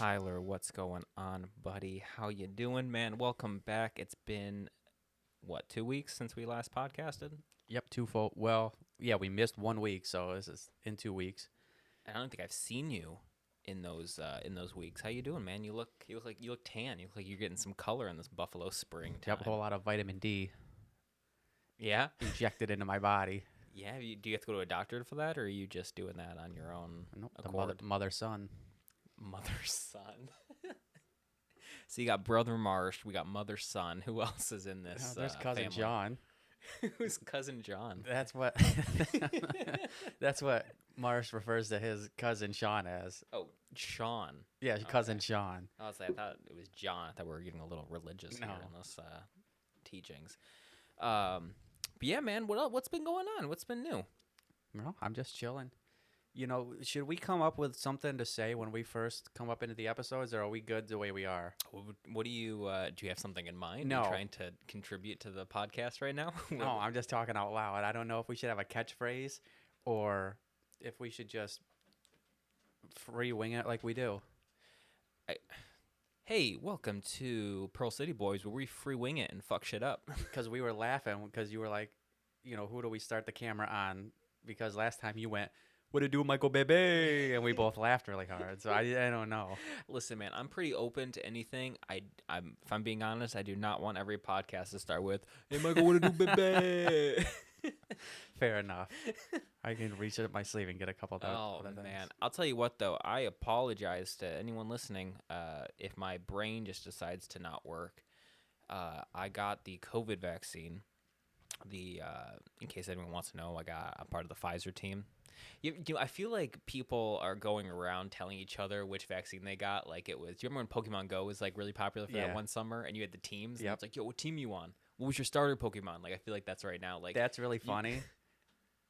Tyler, what's going on, buddy? How you doing, man? Welcome back. It's been 2 weeks since we last podcasted? Yep, twofold. Well, yeah, we missed 1 week, so this is in 2 weeks. I don't think I've seen you in those weeks. How you doing, man? You look tan. You look like you're getting some color in this Buffalo springtime. Yep, a whole lot of vitamin D Yeah, injected into my body. yeah. Do you have to go to a doctor for that, or are you just doing that on your own Nope, the accord? mother son. Mother son. So you got brother Marsh. We got mother son. Who else is in this? There's cousin family? John. Who's cousin John? That's what. That's what Marsh refers to his cousin Sean as. Oh, Sean. Yeah, Okay. cousin Sean. I thought it was John. I thought we were getting a little religious here No. in this teachings. But yeah, man, what's been going on? What's been new? No, I'm just chilling. You know, should we come up with something to say when we first come up into the episodes, or are we good the way we are? What do you have something in mind? No. Are you trying to contribute to the podcast right now? No, I'm just talking out loud. I don't know if we should have a catchphrase or if we should just free wing it like we do. Hey, welcome to Pearl City Boys, where we free wing it and fuck shit up. Because we were laughing because you were like, you know, who do we start the camera on? Because last time you went, what it do, Michael Bebe? And we both laughed really hard. So I don't know. Listen, man, I'm pretty open to anything. I'm if I'm being honest, I do not want every podcast to start with, "Hey, Michael, what it do, baby?" Fair enough. I can reach it up my sleeve and get a couple of Oh other things. man, I'll tell you what though. I apologize to anyone listening if my brain just decides to not work. I got the COVID vaccine. In case anyone wants to know, I'm part of the Pfizer team. I feel like people are going around telling each other which vaccine they got. Like it was. Do you remember when Pokemon Go was like really popular for that Yeah. one summer, and you had the teams? And Yep. it's like, yo, what team you on? What was your starter Pokemon? Like I feel like that's right now. Like That's really funny.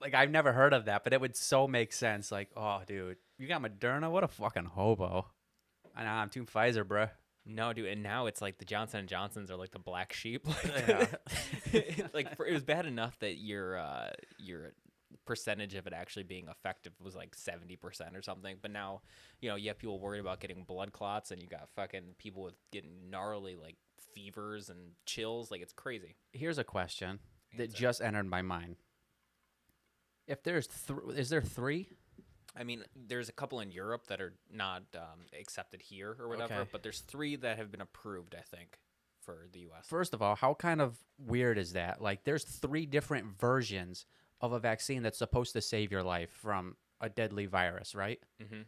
Like, I've never heard of that, but it would so make sense. Like, oh, dude, you got Moderna? What a fucking hobo. I know, I'm Team Pfizer, bruh. No, dude, and now it's like the Johnson & Johnsons are like the black sheep. Yeah. It was bad enough that your percentage of it actually being effective was like 70% or something. But now, you have people worried about getting blood clots, and you got fucking people with getting gnarly like fevers and chills. Like it's crazy. Here's a question that Answer. just entered my mind. If there's is there three? I mean, there's a couple in Europe that are not accepted here or whatever, Okay. but there's 3 that have been approved, I think, for the U.S. First of all, how kind of weird is that? Like, there's 3 different versions of a vaccine that's supposed to save your life from a deadly virus, right? Mm-hmm.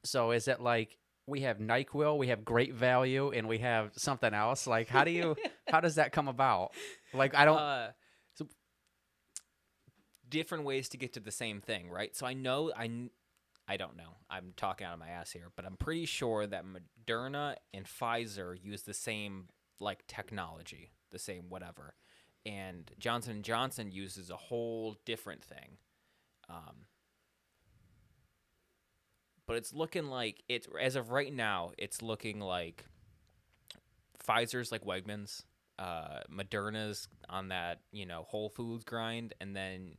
So is it like we have NyQuil, we have Great Value, and we have something else? Like, how does that come about? Like, I don't. So different ways to get to the same thing, right? So I don't know. I'm talking out of my ass here, but I'm pretty sure that Moderna and Pfizer use the same like technology, the same whatever, and Johnson & Johnson uses a whole different thing. But it's looking like as of right now, it's looking like Pfizer's like Wegmans, Moderna's on that Whole Foods grind, and then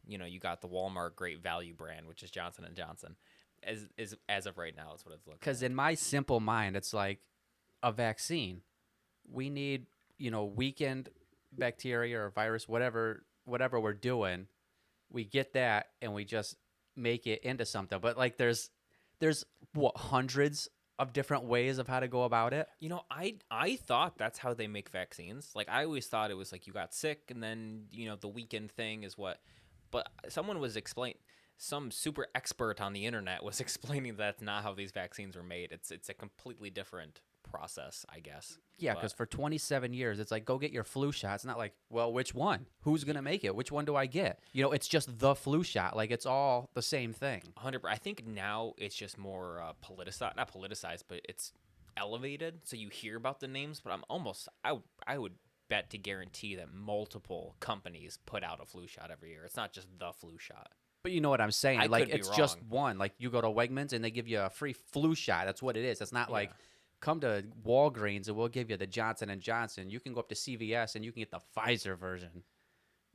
you got the Walmart Great Value brand, which is Johnson & Johnson. As of right now, that's what it's looking. Because in my simple mind, it's like a vaccine. We need weakened bacteria or virus, whatever we're doing. We get that and we just make it into something. But like there's what, hundreds of different ways of how to go about it. I thought that's how they make vaccines. Like I always thought it was like you got sick and then the weekend thing is what. But someone was some super expert on the internet was explaining that's not how these vaccines are made. It's a completely different process, I guess. Yeah, because for 27 years, it's like, go get your flu shot. It's not like, well, which one? Who's going to make it? Which one do I get? It's just the flu shot. Like, it's all the same thing. 100%. I think now it's just more politicized, not politicized, but it's elevated. So you hear about the names, but I would bet to guarantee that multiple companies put out a flu shot every year. It's not just the flu shot. But you know what I'm saying? I Like, could be it's just wrong. one. Like, you go to Wegmans and they give you a free flu shot. That's what it is. It's not Yeah. like, come to Walgreens and we'll give you the Johnson & Johnson. You can go up to CVS and you can get the Pfizer version.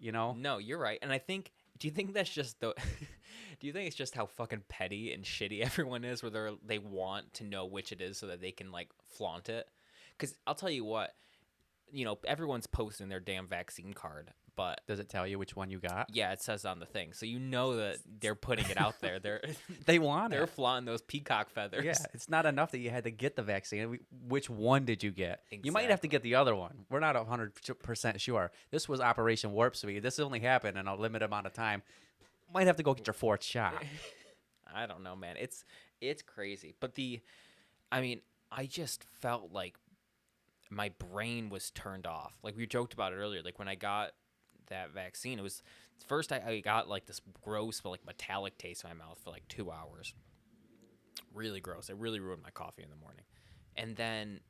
No, you're right. And I think, do you think that's just Do you think it's just how fucking petty and shitty everyone is, where they want to know which it is so that they can like flaunt it? Because I'll tell you what, everyone's posting their damn vaccine card, but Does it tell you which one you got? yeah, it says on the thing, so you know that they're putting it out there. They're They want they're it. flaunting those peacock feathers. Yeah, it's not enough that you had to get the vaccine. Which one did you get? You might have to Exactly. get the other one. We're not 100% sure. This was Operation Warp Speed. This only happened in a limited amount of time. Might have to go get your fourth shot. I don't know, man. It's crazy, but I mean, I just felt like my brain was turned off. Like we joked about it earlier. Like when I got that vaccine, it was first I got like this gross, like metallic taste in my mouth for like 2 hours. Really gross. It really ruined my coffee in the morning. And then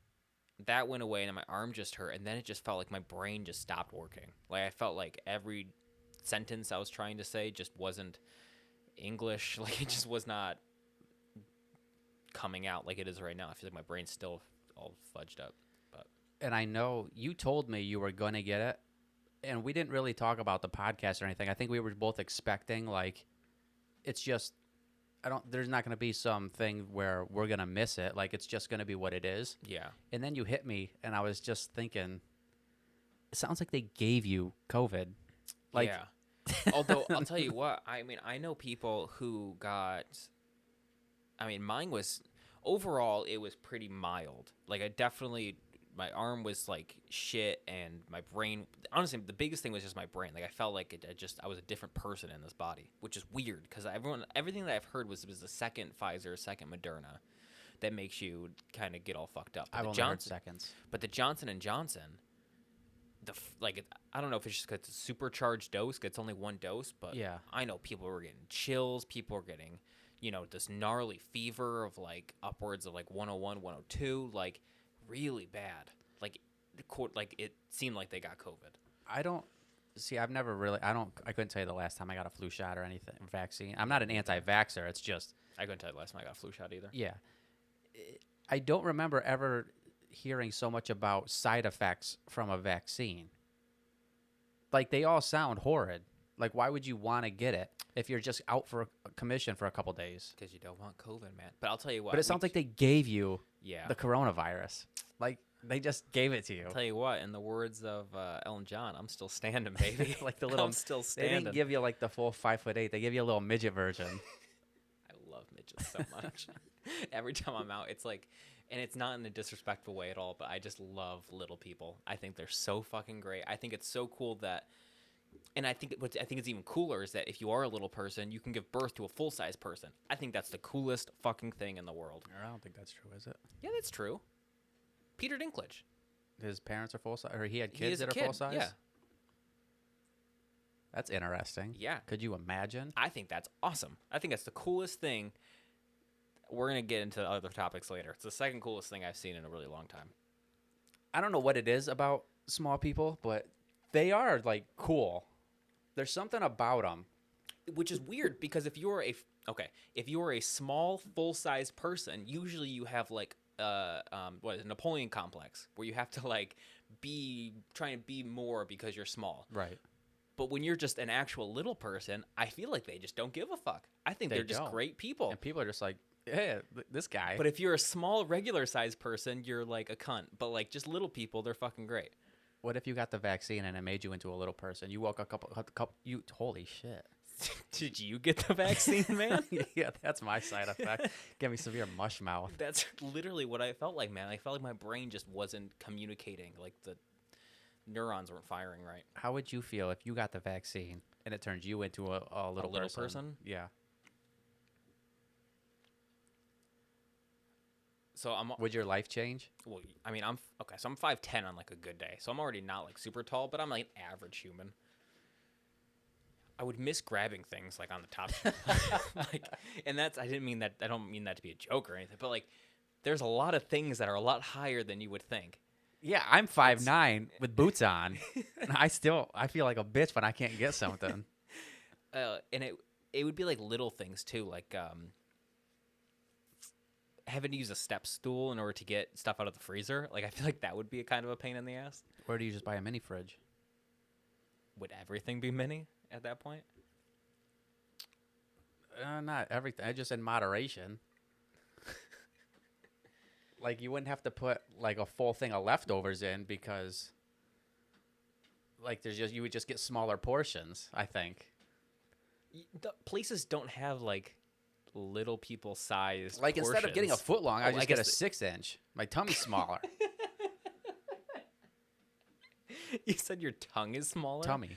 that went away, and my arm just hurt. And then it just felt like my brain just stopped working. Like I felt like every sentence I was trying to say just wasn't English. Like it just was not coming out like it is right now. I feel like my brain's still all fudged up. But And I know you told me you were going to get it, and we didn't really talk about the podcast or anything. I think we were both expecting, like, it's just, there's not going to be something where we're going to miss it. Like, it's just going to be what it is. yeah. And then you hit me, and I was just thinking, it sounds like they gave you COVID. Like, yeah. Although I'll tell you what, I mean, I know people who got. I mean, mine was overall it was pretty mild. Like my arm was like shit, and my brain. Honestly, the biggest thing was just my brain. Like I felt like I was a different person in this body, which is weird because everything that I've heard was the second Pfizer, second Moderna, that makes you kind of get all fucked up. But I've the only heard Johnson, seconds. but the Johnson and Johnson. I don't know if it's just because it's a supercharged dose. It's only one dose, but Yeah. I know people were getting chills. People were getting, this gnarly fever of like upwards of like 101, 102, like really bad. Like it seemed like they got COVID. I don't see. I've never really. I couldn't tell you the last time I got a flu shot or anything vaccine. I'm not an anti-vaxxer. It's just. I couldn't tell you the last time I got a flu shot either. Yeah. I don't remember ever hearing so much about side effects from a vaccine. Like they all sound horrid. Like why would you want to get it if you're just out for a commission for a couple days? Because you don't want COVID, man. But I'll tell you what. But it sounds like they gave you yeah. the coronavirus. Like they just gave it to you. I'll tell you what. In the words of Ellen John, I'm still standing, baby. Like the little. I'm still They standing. didn't give you like the full 5'8". They gave you a little midget version. I love midgets so much. Every time I'm out, it's like, and it's not in a disrespectful way at all, but I just love little people. I think they're so fucking great. I think it's so cool that, and I think what I think is even cooler is that if you are a little person, you can give birth to a full size person. I think that's the coolest fucking thing in the world. I don't think that's true, is it? Yeah, that's true. Peter Dinklage. His parents are full size, or he had He kids is a that are kid, full size. yeah. That's interesting. Yeah. Could you imagine? I think that's awesome. I think that's the coolest thing. We're going to get into other topics later. It's the second coolest thing I've seen in a really long time. I don't know what it is about small people, but they are like cool. There's something about them. Which is weird because if you're a small full-size person, usually you have like what is it, Napoleon complex, where you have to like be trying to be more because you're small. Right. But when you're just an actual little person, I feel like they just don't give a fuck. I think they're just don't. great people. And people are just like, yeah, this guy. But if you're a small regular sized person, you're like a cunt. But like just little people, they're fucking great. What if you got the vaccine and it made you into a little person? You woke a couple you holy shit. Did you get the vaccine, man? Yeah, that's my side effect. Give me severe mush mouth. That's literally what I felt like, man. I felt like my brain just wasn't communicating. Like the neurons weren't firing right. How would you feel if you got the vaccine and it turned you into a little person? Yeah. So Would your life change? well, I mean, I'm okay. So I'm 5'10" on like a good day. So I'm already not like super tall, but I'm like an average human. I would miss grabbing things like on the top, like, and that's I don't mean that to be a joke or anything, but like, there's a lot of things that are a lot higher than you would think. Yeah, I'm 5'9" with boots on. And I feel like a bitch when I can't get something. And it would be like little things too, like having to use a step stool in order to get stuff out of the freezer. Like I feel like that would be a kind of a pain in the ass. Or do you just buy a mini fridge? Would everything be mini at that point? Not everything. I just in moderation. Like you wouldn't have to put like a full thing of leftovers in because like you would just get smaller portions, I think. The places don't have like little people sized Like instead of getting a foot long, I I just get a guess 6 inch. My tummy's smaller. You said your tongue is smaller. Tummy.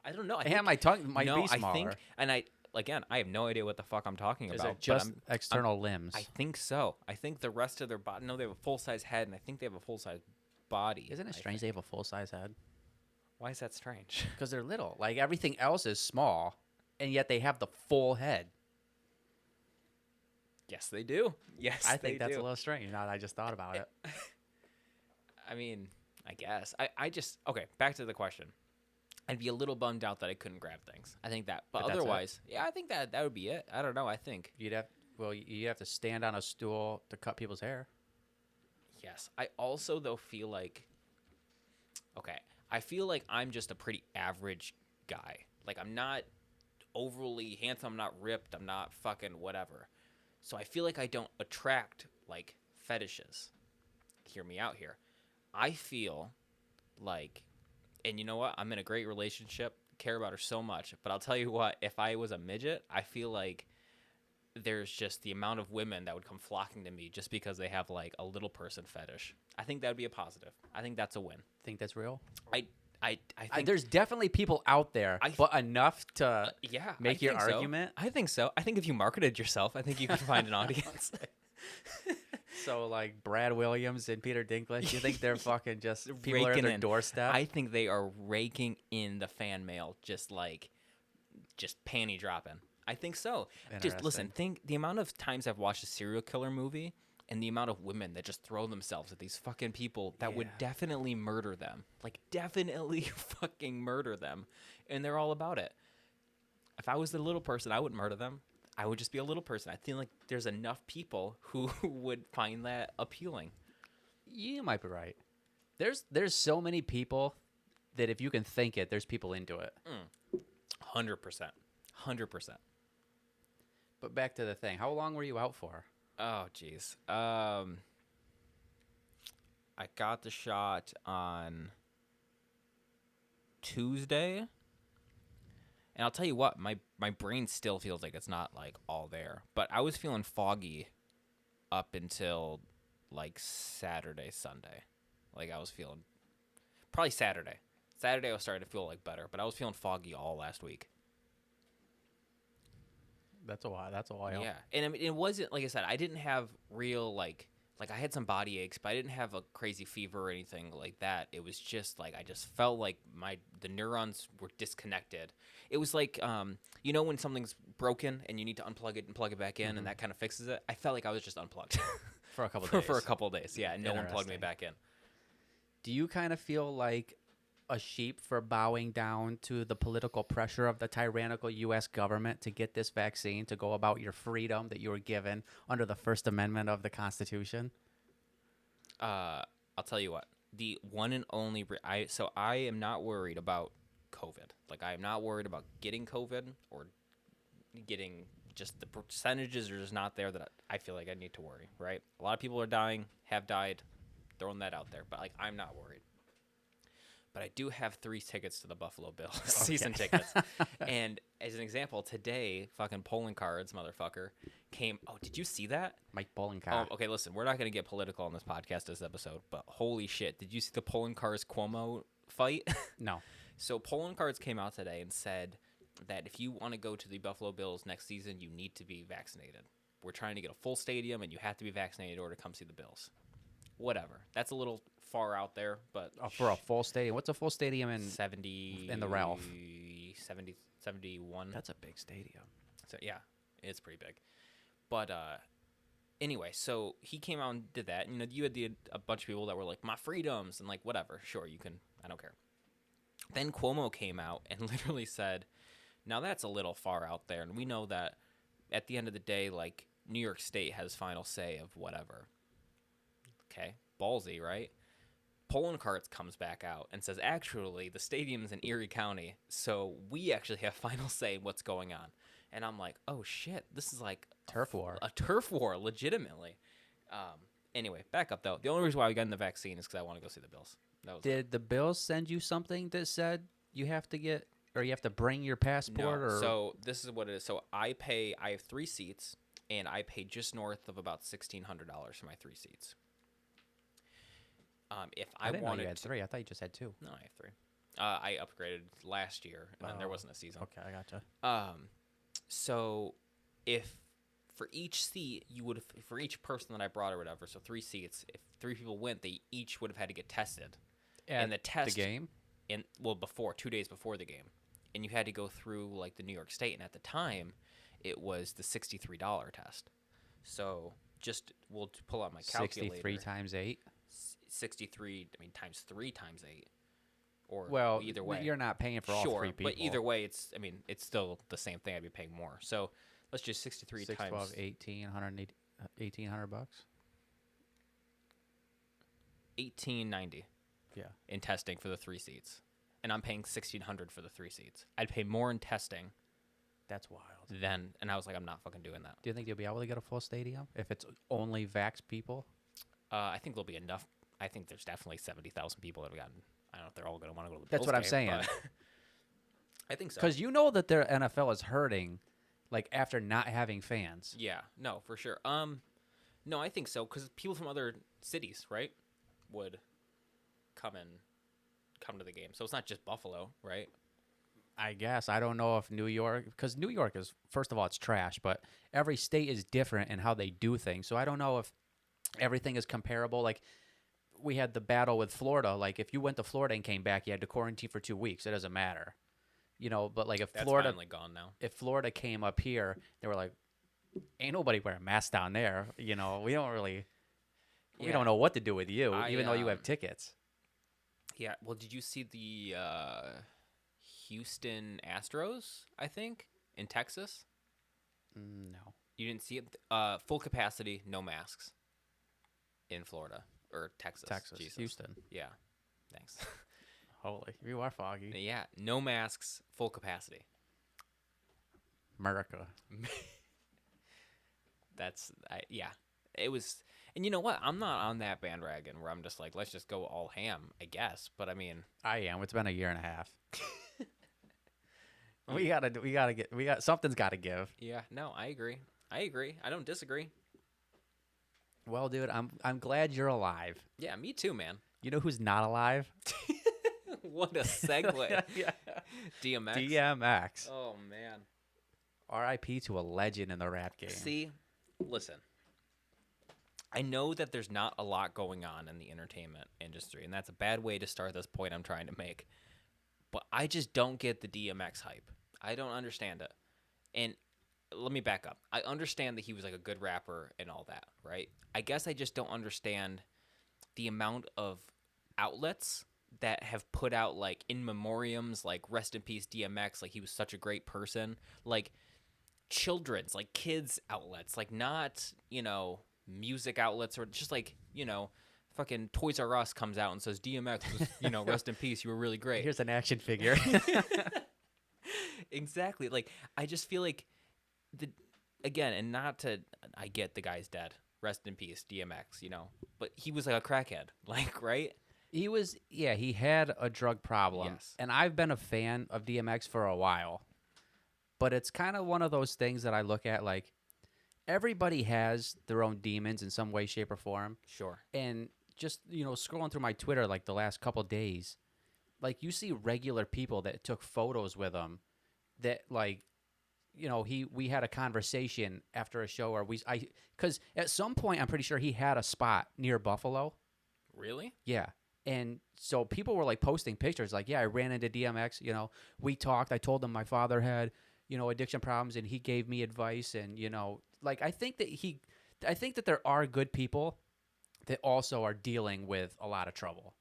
I don't know. And my tongue might no, be smaller. I think, and again, I have no idea what the fuck I'm talking Is about. it just external limbs? I think so. I think the rest of their body. No, they have a full size head, and I think they have a full size body. Isn't it strange they have a full size head? Why is that strange? Because they're little. Like everything else is small, and yet they have the full head. Yes, they do. Yes, I think that's do. a little strange. Now that I just thought about it. I mean, I guess. I just okay. Back to the question. I'd be a little bummed out that I couldn't grab things. I think that, but that's it? otherwise, yeah, I think that would be it. I don't know. I think You'd have to stand on a stool to cut people's hair. yes. I also though feel like okay. I feel like I'm just a pretty average guy. Like I'm not overly handsome. I'm not ripped. I'm not fucking whatever. So I feel like I don't attract like fetishes. Hear me out here. I feel like, and you know what? I'm in a great relationship. Care about her so much. But I'll tell you what, if I was a midget, I feel like there's just the amount of women that would come flocking to me just because they have like a little person fetish. I think that would be a positive. I think that's a win. Think that's real? I think There's definitely people out there, but enough to yeah, make I your think so. argument. I think so. I think if you marketed yourself, I think you could find an audience. So like Brad Williams and Peter Dinklage, you think they're fucking just people are at Raking their in. doorstep? I think they are raking in the fan mail, just panty dropping. I think so. Just listen, think the amount of times I've watched a serial killer movie and the amount of women that just throw themselves at these fucking people that would definitely murder them. Like definitely fucking murder them. And they're all about it. If I was the little person, I wouldn't murder them. I would just be a little person. I feel like there's enough people who would find that appealing. You might be right. There's so many people that if you can think it, there's people into it. 100%. 100%. But back to the thing. How long were you out for? Oh, jeez. I got the shot on Tuesday. And I'll tell you what, my brain still feels like it's not like all there. But I was feeling foggy up until like Saturday, Sunday. Like I was feeling probably Saturday. Saturday I was starting to feel like better, but I was feeling foggy all last week. That's a while. Yeah. And I mean, it wasn't like I said, I didn't have real like I had some body aches, but I didn't have a crazy fever or anything like that. It was just like I just felt like the neurons were disconnected. It was like you know when something's broken and you need to unplug it and plug it back in and that kind of fixes it. I felt like I was just unplugged For a couple days. For a couple days. Yeah, and no one plugged me Interesting. back in. Do you kind of feel like a sheep for bowing down to the political pressure of the tyrannical U.S. government to get this vaccine to go about your freedom that you were given under the First Amendment of the Constitution? I'll tell you what. The one and only I am not worried about COVID. Like I am not worried about getting COVID or getting just the percentages are just not there that I feel like I need to worry, right? A lot of people are dying, have died, throwing that out there, but like I'm not worried. But I do have 3 tickets to the Buffalo Bills season tickets. And as an example, today, fucking polling cards, motherfucker, came. Oh, did you see that? Mike Pollincar. Oh, okay, listen, we're not going to get political on this podcast this episode, but holy shit, did you see the polling cards Cuomo fight? No. So polling cards came out today and said that if you want to go to the Buffalo Bills next season, you need to be vaccinated. We're trying to get a full stadium, and you have to be vaccinated in order to come see the Bills. Whatever. That's a little far out there, but For a full stadium. What's a full stadium in 70 in the Ralph? 71. That's a big stadium. So yeah, it's pretty big. But anyway, so he came out and did that. You know, you had a bunch of people that were like, my freedoms, and like, whatever, sure, you can, I don't care. Then Cuomo came out and literally said, now that's a little far out there, and we know that at the end of the day, like, New York State has final say of whatever. Okay, ballsy, right? Polling Carts comes back out and says, actually, the stadium's in Erie County, so we actually have final say in what's going on. and I'm like, oh shit, this is like Turf war. a turf war, legitimately. Anyway, back up though. The only reason why we got in the vaccine is because I want to go see the Bills. That was it. Did the Bills send you something that said you have to get or you have to bring your passport No. or So this is what it is. So I have 3 seats, and I pay just north of about $1,600 for my 3 seats. If I didn't know wanted you had 3. I thought you just had 2. no, I have 3. I upgraded last year, and then there Oh, wasn't a season. Okay, I gotcha. So if for each seat you would have, for each person that I brought or whatever, so 3 seats, if 3 people went, they each would have had to get tested. And the test the game? before 2 days before the game, and you had to go through like the New York State, and at the time it was the $63 test. So just we'll pull out my calculator. 63 times 8. 63, I mean times 3 times 8, or Well, either way you're not paying for all sure, 3 people. but either way it's still the same thing. I'd be paying more. So let's just 63 6, times 12, 18, 180, $1,800 bucks. $1,890 Yeah. in testing for the 3 seats, and I'm paying $1,600 for the 3 seats. I'd pay more in testing That's wild. than, and I was like, I'm not fucking doing that. Do you think you'll be able to get a full stadium if it's only vax people? I think there'll be enough. I think there's definitely 70,000 people that have gotten. I don't know if they're all going to want to go to the That's Bills what I'm game, saying. but I think so. Because you know that their NFL is hurting, like after not having fans. Yeah, no, for sure. No, I think so because people from other cities, right, would come to the game. So it's not just Buffalo, right? I guess I don't know if New York, because New York is, first of all, it's trash, but every state is different in how they do things. So I don't know if everything is comparable. Like we had the battle with Florida. Like if you went to Florida and came back, you had to quarantine for 2 weeks. It doesn't matter, But like if That's Florida, finally gone now. if Florida came up here, they were like, "Ain't nobody wearing masks down there." We don't really, we Yeah. don't know what to do with you, I, even though you have tickets. Yeah. Well, did you see the Houston Astros? I think in Texas. No. You didn't see it. Full capacity, no masks. In Florida or Texas. Texas, Jesus. Houston. Yeah. Thanks. Holy, you are foggy. Yeah. No masks, full capacity. America. Yeah. It was, and you know what? I'm not on that bandwagon where I'm just like, let's just go all ham, I guess. But I mean, I am. It's been a year and a half. Something's got to give. yeah, no, I agree. I don't disagree. Well, dude, I'm glad you're alive. Yeah, me too, man. You know who's not alive? What a segue. Yeah. DMX. DMX. Oh man. R.I.P. to a legend in the rap game. See, listen. I know that there's not a lot going on in the entertainment industry, and that's a bad way to start this point I'm trying to make. But I just don't get the DMX hype. I don't understand it. And let me back up. I understand that he was like a good rapper and all that, right? I guess I just don't understand the amount of outlets that have put out like in memoriams, like rest in peace DMX, like he was such a great person, like children's, like kids outlets, like not, music outlets, or just like, fucking Toys R Us comes out and says DMX was, rest in peace, you were really great. Here's an action figure. Exactly. Like I just feel like I get the guy's dead. Rest in peace, DMX, But he was like a crackhead, like, right? He had a drug problem. Yes. And I've been a fan of DMX for a while. But it's kind of one of those things that I look at like everybody has their own demons in some way, shape, or form. Sure. And just, scrolling through my Twitter like the last couple days, like you see regular people that took photos with him that like, we had a conversation after a show where because at some point I'm pretty sure he had a spot near Buffalo. Really? Yeah. And so people were like posting pictures like, yeah, I ran into DMX, we talked. I told him my father had, addiction problems and he gave me advice. And, like, I think that there are good people that also are dealing with a lot of trouble.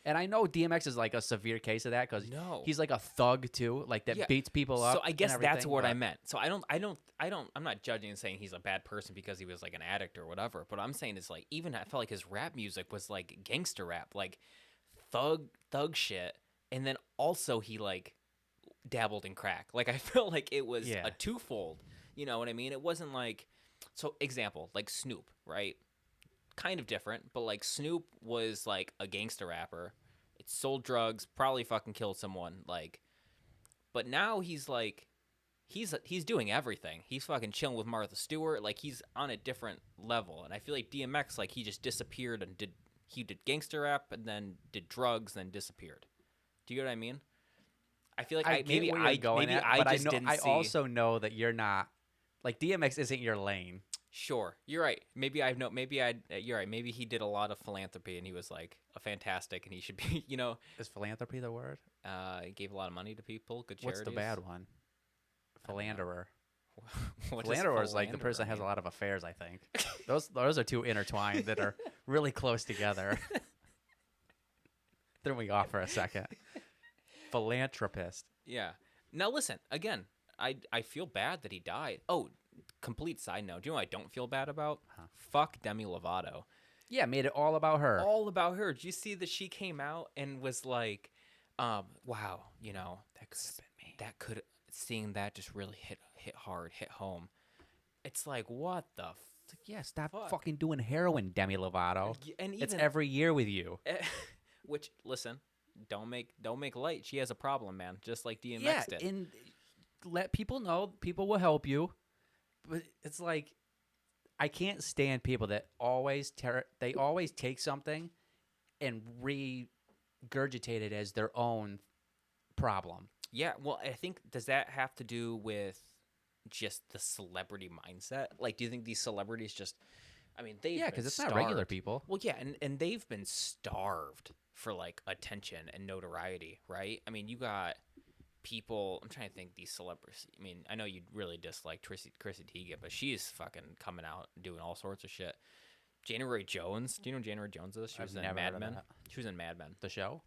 And I know DMX is like a severe case of that because he's like a thug too, like that beats people up. So I guess that's what but I meant. So I'm not judging and saying he's a bad person because he was like an addict or whatever. But I'm saying is like, even I felt like his rap music was like gangster rap, like thug shit. And then also he like dabbled in crack. Like I felt like it was Yeah. a twofold. You know what I mean? It wasn't like, so example, like Snoop, right? Kind of different, but like Snoop was like a gangster rapper. It sold drugs, probably fucking killed someone, like, but now he's like he's doing everything. He's fucking chilling with Martha Stewart, like he's on a different level. And I feel like DMX, like he just disappeared and did gangster rap and then did drugs and then disappeared. Do you know what I mean? I feel like I get where you're going maybe at, I but just didn't I see. also know that you're not like DMX isn't your lane. Sure, you're right. Maybe I know. Maybe I. You're right. Maybe he did a lot of philanthropy, and he was like a fantastic, and he should be. You know, Is philanthropy the word? he gave a lot of money to people, good What's charities. the bad one? I don't know. Philanderer. What does Philanderer is like the philanderer person that has a mean? lot of affairs. I think those are two intertwined that are really close together. Threw me off for a second. Philanthropist. Yeah. Now listen again. I feel bad that he died. Oh, complete side note. Do you know what I don't feel bad about? Huh. Fuck Demi Lovato. Yeah, made it all about her. All about her. Did you see that she came out and was like, wow, you know, That could have been me. that could seeing that just really hit hard, hit home. It's like what the It's like, yeah, stop fuck? fucking doing heroin, Demi Lovato. And It's even every year with you. which listen, don't make light. She has a problem, man, just like DMX Yeah, did. and let people know. People will help you. But it's like I can't stand people that always they always take something and regurgitate it as their own problem. Yeah, well, I think does that have to do with just the celebrity mindset? Like, do you think these celebrities just? I mean, they've Yeah, been because it's not regular starved. people. Well, yeah, and they've been starved for like attention and notoriety, right? I mean, you got people. I'm trying to think these celebrities. I mean, I know you really dislike Chrissy Teigen, but she's fucking coming out and doing all sorts of shit. January Jones. Do you know who January Jones is? She I've was in never Mad heard of Men. that. She was in Mad Men. The show?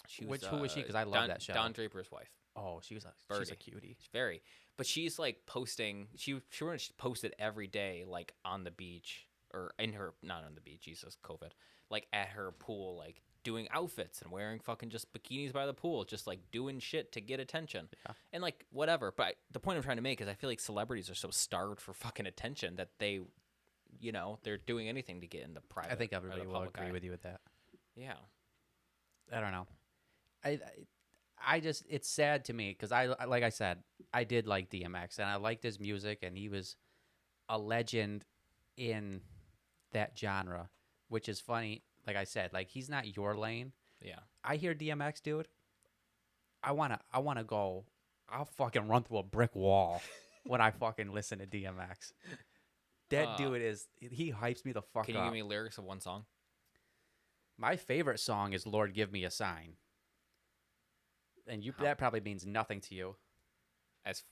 She was, Who was she? Because I love Don, that show. Don Draper's wife. Oh, she's a Birdie. cutie. She's very, but she's like posting. She pretty much posted every day, like on the beach or in her, not on the beach. Jesus, COVID. Like at her pool, like doing outfits and wearing fucking just bikinis by the pool, just like doing shit to get attention. Yeah. And like whatever. But the point I'm trying to make is I feel like celebrities are so starved for fucking attention that they, you know, they're doing anything to get in the private. I think or everybody the will public agree eye. with you with that. Yeah. I don't know. I just it's sad to me because like I said, I did like DMX and I liked his music and he was a legend in that genre, which is funny. Like I said, like he's not your lane. Yeah. I hear DMX, dude. I wanna go. I'll fucking run through a brick wall when I fucking listen to DMX. That dude he hypes me the fuck Can you up. give me lyrics of one song? My favorite song is "Lord Give Me a Sign," and that probably means nothing to you. As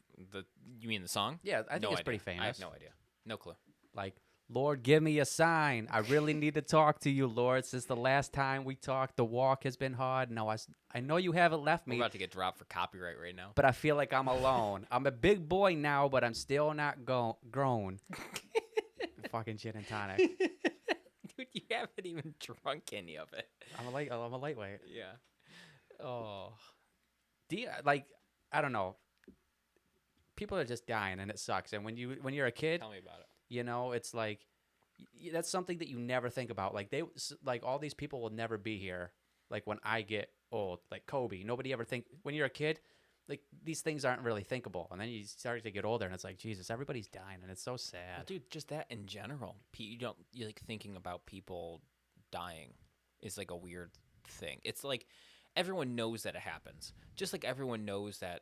you mean the song? Yeah, I think No it's idea. pretty famous. I have no idea. No clue. Like, Lord, give me a sign. I really need to talk to you, Lord. Since the last time we talked, the walk has been hard. No, I know you haven't left We're me, about to get dropped for copyright right now. but I feel like I'm alone. I'm a big boy now, but I'm still not grown. Fucking gin and tonic. Dude, you haven't even drunk any of it. I'm a lightweight. Yeah. Oh. Like, I don't know. People are just dying, and it sucks. And when you're a kid, Tell me about it. you know, it's like that's something that you never think about. Like all these people will never be here. Like when I get old, like Kobe, nobody ever when you're a kid, like these things aren't really thinkable. And then you start to get older, and it's like Jesus, everybody's dying, and it's so sad. Well, dude, just that in general. You like thinking about people dying is like a weird thing. It's like everyone knows that it happens. Just like everyone knows that.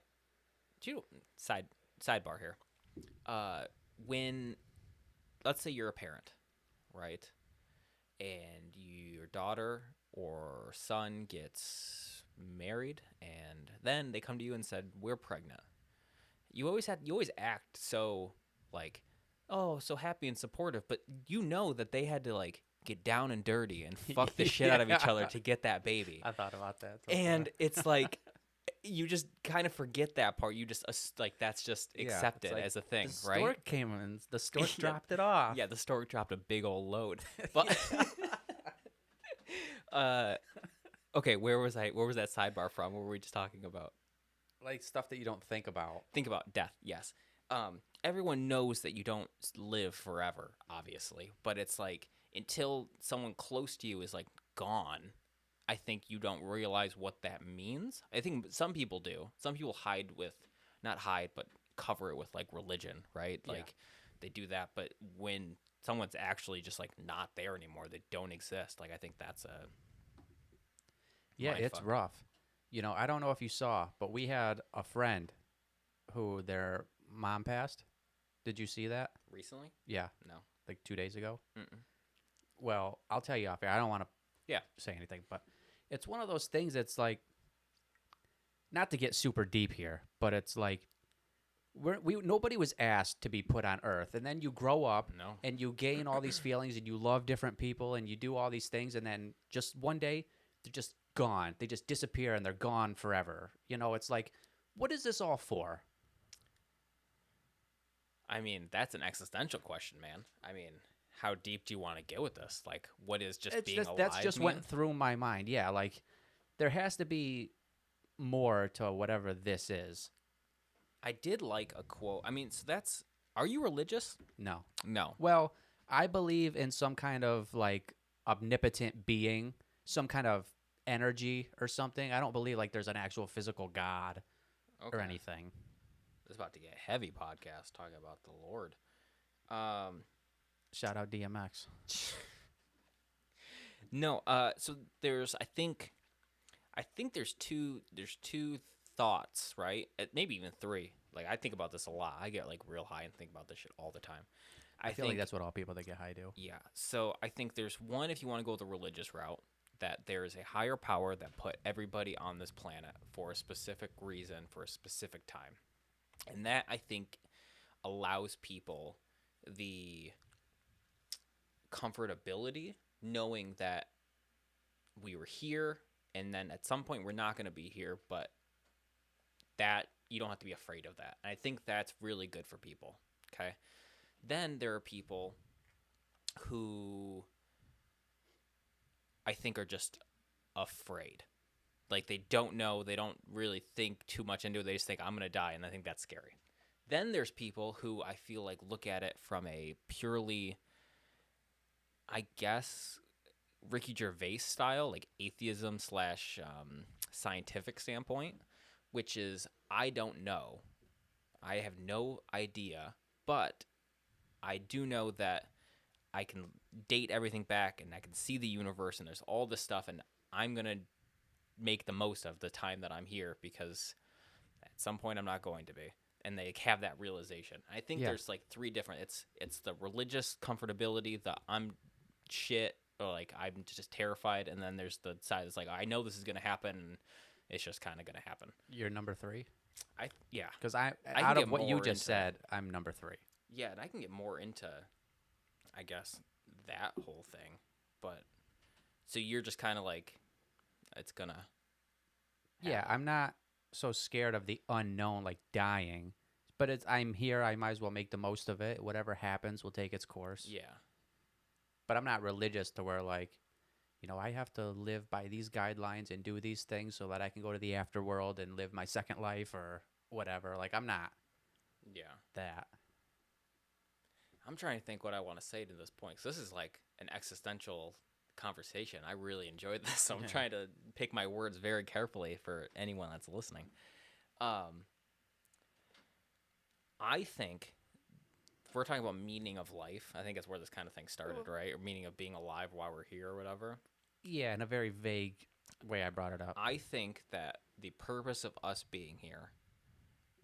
Sidebar here. When let's say you're a parent, right? And your daughter or son gets married and then they come to you and said, "We're pregnant." You always act so like, "Oh, so happy and supportive," but you know that they had to like get down and dirty and fuck the shit out of each other to get that baby. I thought about that. And it's like you just kind of forget that part. You just like that's just accepted like, as a thing, the right? stork came in. The stork Yeah. dropped it off. Yeah, the stork dropped a big old load. But okay, where was that sidebar from? What were we just talking about? Like stuff that you don't think about. Think about death, yes. Everyone knows that you don't live forever, obviously, but it's like until someone close to you is like gone, I think you don't realize what that means. I think some people do. Some people hide with, not hide, but cover it with like religion, right? Yeah. Like they do that, but when someone's actually just like not there anymore, they don't exist. Like I think that's a Yeah, mind it's fuck. rough. You know, I don't know if you saw, but we had a friend who their mom passed. Did you see that? Recently? Yeah, No. like 2 days ago. Mm-mm. Well, I'll tell you off air. I don't want to Yeah. say anything, but it's one of those things that's like, not to get super deep here, but it's like we nobody was asked to be put on Earth, and then you grow up No. and you gain all these feelings and you love different people and you do all these things, and then just one day they're just gone. They just disappear and they're gone forever. You know, it's like, what is this all for? I mean, that's an existential question, man. I mean, how deep do you want to get with this? Like, what is just It's being just that's alive just mean? went through my mind. Yeah, like there has to be more to whatever this is. I did like a quote. I mean, so that's. Are you religious? No. No. Well, I believe in some kind of like omnipotent being, some kind of energy or something. I don't believe like there's an actual physical God or Okay. anything. This is about to get a heavy podcast talking about the Lord. Um, Shout out DMX. no. So there's. I think there's two. There's two thoughts, right? Maybe even three. Like I think about this a lot. I get like real high and think about this shit all the time. I I feel like think that's what all people that get high do. Yeah. So I think there's one, if you want to go the religious route, that there is a higher power that put everybody on this planet for a specific reason, for a specific time. And that, I think, allows people the comfortability knowing that we were here and then at some point we're not going to be here, but that you don't have to be afraid of that. And I think that's really good for people. Okay. Then there are people who I think are just afraid. Like they don't know, they don't really think too much into it. They just think I'm going to die, and I think that's scary. Then there's people who I feel like look at it from a purely, I guess, Ricky Gervais style, like atheism slash scientific standpoint, which is I don't know. I have no idea, but I do know that I can date everything back and I can see the universe and there's all this stuff and I'm going to make the most of the time that I'm here because at some point I'm not going to be. And they have that realization. I think Yeah. there's like three different it's the religious comfortability, the I'm shit or like I'm just terrified, and then there's the side that's like I know this is going to happen and it's just kind of going to happen. You're number 3? I yeah. Because I I can out get of what you more just into said, I'm number 3. Yeah, and I can get more into I guess that whole thing. But so you're just kind of like it's going to Yeah, happen. I'm not so scared of the unknown, like dying. But I'm here. I might as well make the most of it. Whatever happens will take its course. Yeah. But I'm not religious to where like, I have to live by these guidelines and do these things so that I can go to the afterworld and live my second life or whatever. Like I'm not Yeah. that. I'm trying to think what I want to say to this point. 'Cause this is like an existential conversation. I really enjoyed this. So I'm Yeah. trying to pick my words very carefully for anyone that's listening. Um, I think if we're talking about meaning of life, I think that's where this kind of thing started, right? Or meaning of being alive while we're here or whatever. Yeah, in a very vague way I brought it up. I think that the purpose of us being here,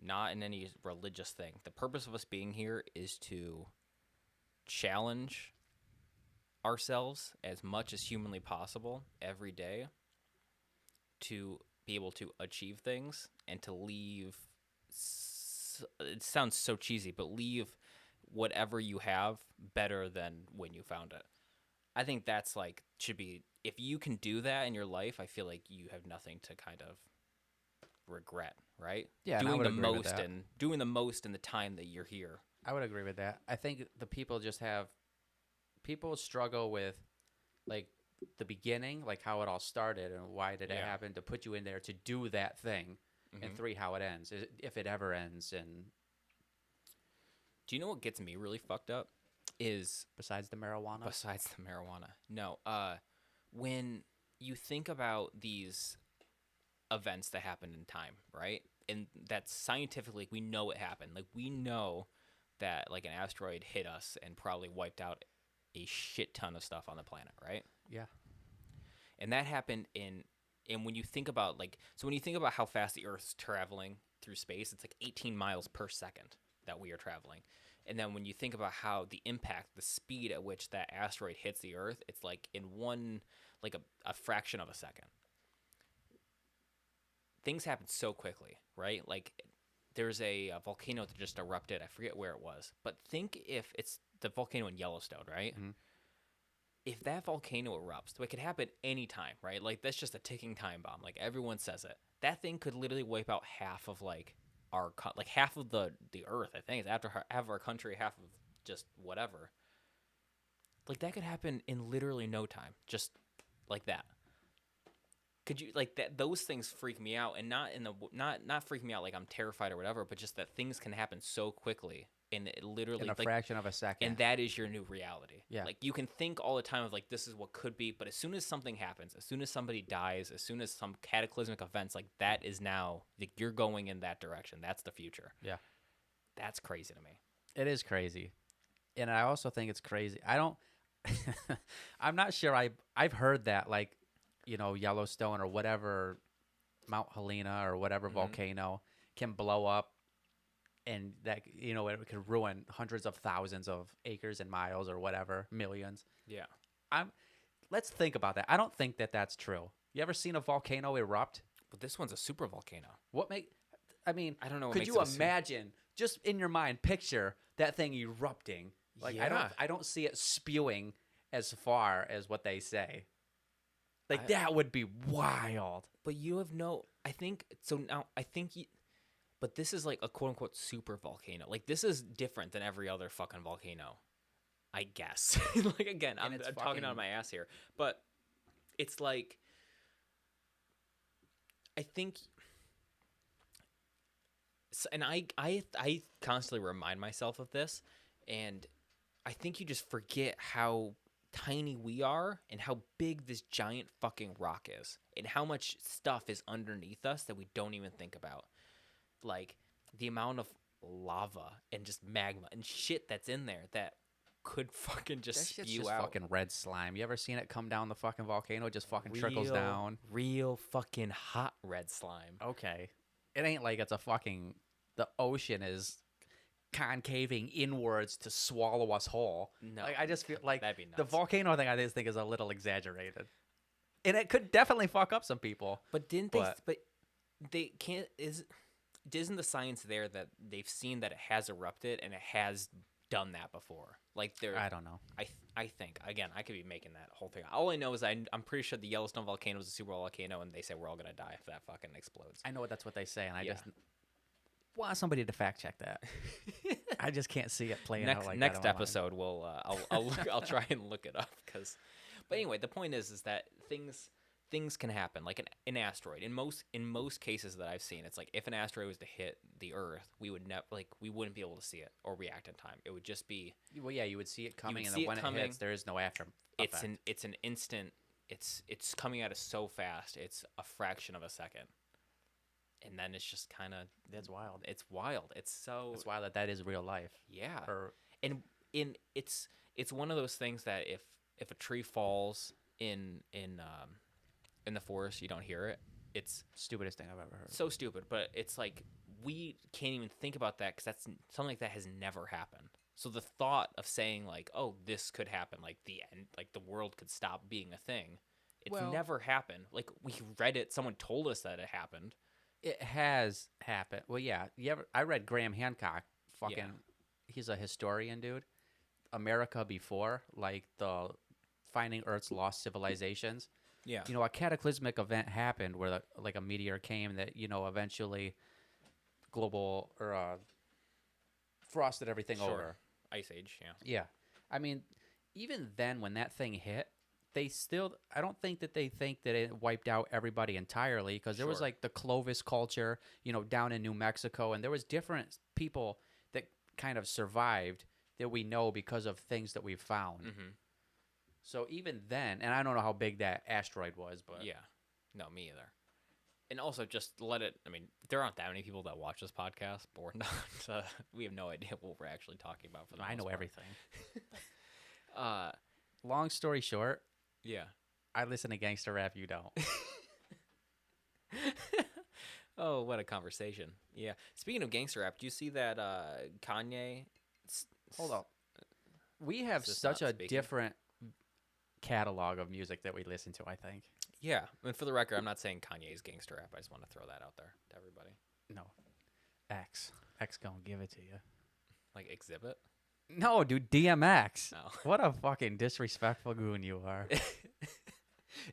not in any religious thing, the purpose of us being here is to challenge ourselves as much as humanly possible every day to be able to achieve things and to leave. It sounds so cheesy, but leave whatever you have better than when you found it. I think that's like should be if you can do that in your life, I feel like you have nothing to kind of regret, right? Yeah, and I Doing would the agree with most that. and doing the most in the time that you're here. I would agree with that. I think the people struggle with like the beginning, like how it all started and why did it Yeah. happen to put you in there to do that thing. and Hmm. 3, how it ends, if it ever ends. And Do you know what gets me really fucked up? Is besides the marijuana, besides the marijuana. No, when you think about these events that happened in time, right? And that's scientifically we know it happened. Like we know that like an asteroid hit us and probably wiped out a shit ton of stuff on the planet, right? yeah, And that happened in and when you think about when you think about how fast the Earth's traveling through space, it's like 18 miles per second that we are traveling. And then when you think about how the impact, the speed at which that asteroid hits the Earth, it's like in one like a fraction of a second. Things happen so quickly, right? Like there's a volcano that just erupted. I forget where it was, but think if it's the volcano in Yellowstone, right? hmm If that volcano erupts, it could happen anytime, right? Like that's just a ticking time bomb. Like everyone says it. That thing could literally wipe out half of like like half of the Earth. I think it's after half of our country, half of just whatever. Like that could happen in literally no time, just like that. Could you like that? Those things freak me out, and not in the not freak me out like I'm terrified or whatever, but just that things can happen so quickly, and it in literally a like fraction of a second. and that is your new reality. Yeah. Like you can think all the time of like this is what could be, but as soon as something happens, as soon as somebody dies, as soon as some cataclysmic events, like that is now like you're going in that direction. That's the future. Yeah, That's crazy to me. it is crazy, and I also think it's crazy. I don't. I'm not sure. I've heard that like, Yellowstone or whatever, Mount Helena or whatever Hmm. volcano can blow up, and that it could ruin hundreds of thousands of acres and miles or whatever, millions. Yeah, I'm. Let's think about that. I don't think that that's true. You ever seen a volcano erupt? but this one's a super volcano. What make? I mean, I don't know what could makes you it a imagine just in your mind picture that thing erupting? Like Yeah. I don't see it spewing as far as what they say. Like I, that would be wild. but you have no. I think so now. I think you. But this is like a quote unquote super volcano. Like this is different than every other fucking volcano. I guess. Like again, And I'm it's talking out fucking of my ass here, but it's like I think, and I constantly remind myself of this, and I think you just forget how tiny we are and how big this giant fucking rock is and how much stuff is underneath us that we don't even think about, like the amount of lava and just magma and shit that's in there that could fucking just that shit's spew just out. fucking red slime. You ever seen it come down the fucking volcano? It just fucking trickles Real, down. real fucking hot red slime. Okay. It ain't like it's a fucking the ocean is concaving inwards to swallow us whole. No, Like I just feel like that'd be the nuts. volcano thing I just think is a little exaggerated. And it could definitely fuck up some people. But didn't they? But But they can't. Isn't the science there that they've seen that it has erupted and it has done that before? Like they're. I don't know. I think again I could be making that whole thing. All I know is I'm pretty sure the Yellowstone volcano is a super volcano and they say we're all gonna die if that fucking explodes. I know that's what they say, and I Yeah. just want somebody to fact check that. I just can't see it playing out next like next that. In my mind. episode we'll I'll look, I'll try and look it up because. But anyway, the point is that things can happen like an asteroid in most cases that I've seen. It's like if an asteroid was to hit the Earth, we would we wouldn't be able to see it or react in time. It would just be Well, yeah, you would see it coming, and see then it when coming. it hits, there is no after. It's an instant. It's coming at us so fast. It's a fraction of a second, and then it's just kind of That's wild. it's wild. It's so That's wild that is real life. yeah. Or And it's one of those things that if a tree falls in the forest, you don't hear it. It's stupidest thing I've ever heard. so stupid, but it's like we can't even think about that because that's something like that has never happened. So the thought of saying like, "Oh, this could happen," like the end, like the world could stop being a thing, it's Well- never happened. Like we read it, someone told us that it happened. It has happened. Well, yeah. I read Graham Hancock. Fucking, Yeah. he's a historian, dude. America before, like the finding Earth's lost civilizations. Yeah, A cataclysmic event happened where like a meteor came that eventually global or frosted everything sure. over. Ice Age. Yeah, Yeah, I mean, even then when that thing hit, I don't think that they think that it wiped out everybody entirely, because there was Sure. like the Clovis culture, down in New Mexico, and there was different people that kind of survived that we know because of things that we've found. Mm-hmm. So even then, and I don't know how big that asteroid was, but Yeah. No, me either. And also, just let it. I mean, there aren't that many people that watch this podcast, but we're not. We have no idea what we're actually talking about for the I most know part. everything. Uh, Long story short, yeah. I listen to gangster rap, you don't. Oh, what a conversation. Yeah. Speaking of gangster rap, do you see that Kanye? Hold up. We have Is this such not a speaking? different catalog of music that we listen to, I think. Yeah. And for the record, I'm not saying Kanye's gangster rap. I just want to throw that out there to everybody. No. X. X gonna give it to you. Like Exhibit? No, dude, DMX. No. What a fucking disrespectful goon you are.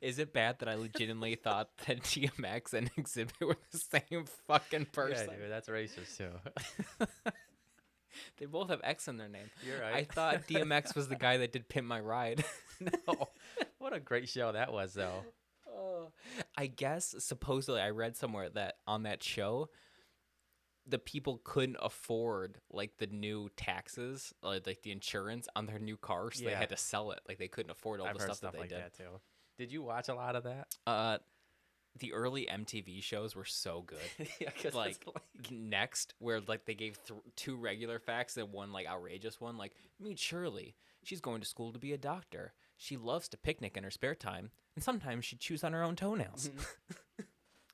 Is it bad that I legitimately thought that DMX and Exhibit were the same fucking person? Yeah, dude, that's racist too. They both have X in their name. You're I right. thought DMX was the guy that did Pimp My Ride. No. What a great show that was, though. Oh, I guess supposedly I read somewhere that on that show, the people couldn't afford like the new taxes, like the insurance on their new car, so they Yeah. had to sell it. Like they couldn't afford all I've the heard stuff stuff that they like did. that too. Did you watch a lot of that? The early MTV shows were so good. Yeah, because Like Next, where like they gave two regular facts and one like outrageous one. Like, meet Shirley. She's going to school to be a doctor. She loves to picnic in her spare time, and sometimes she chews on her own toenails.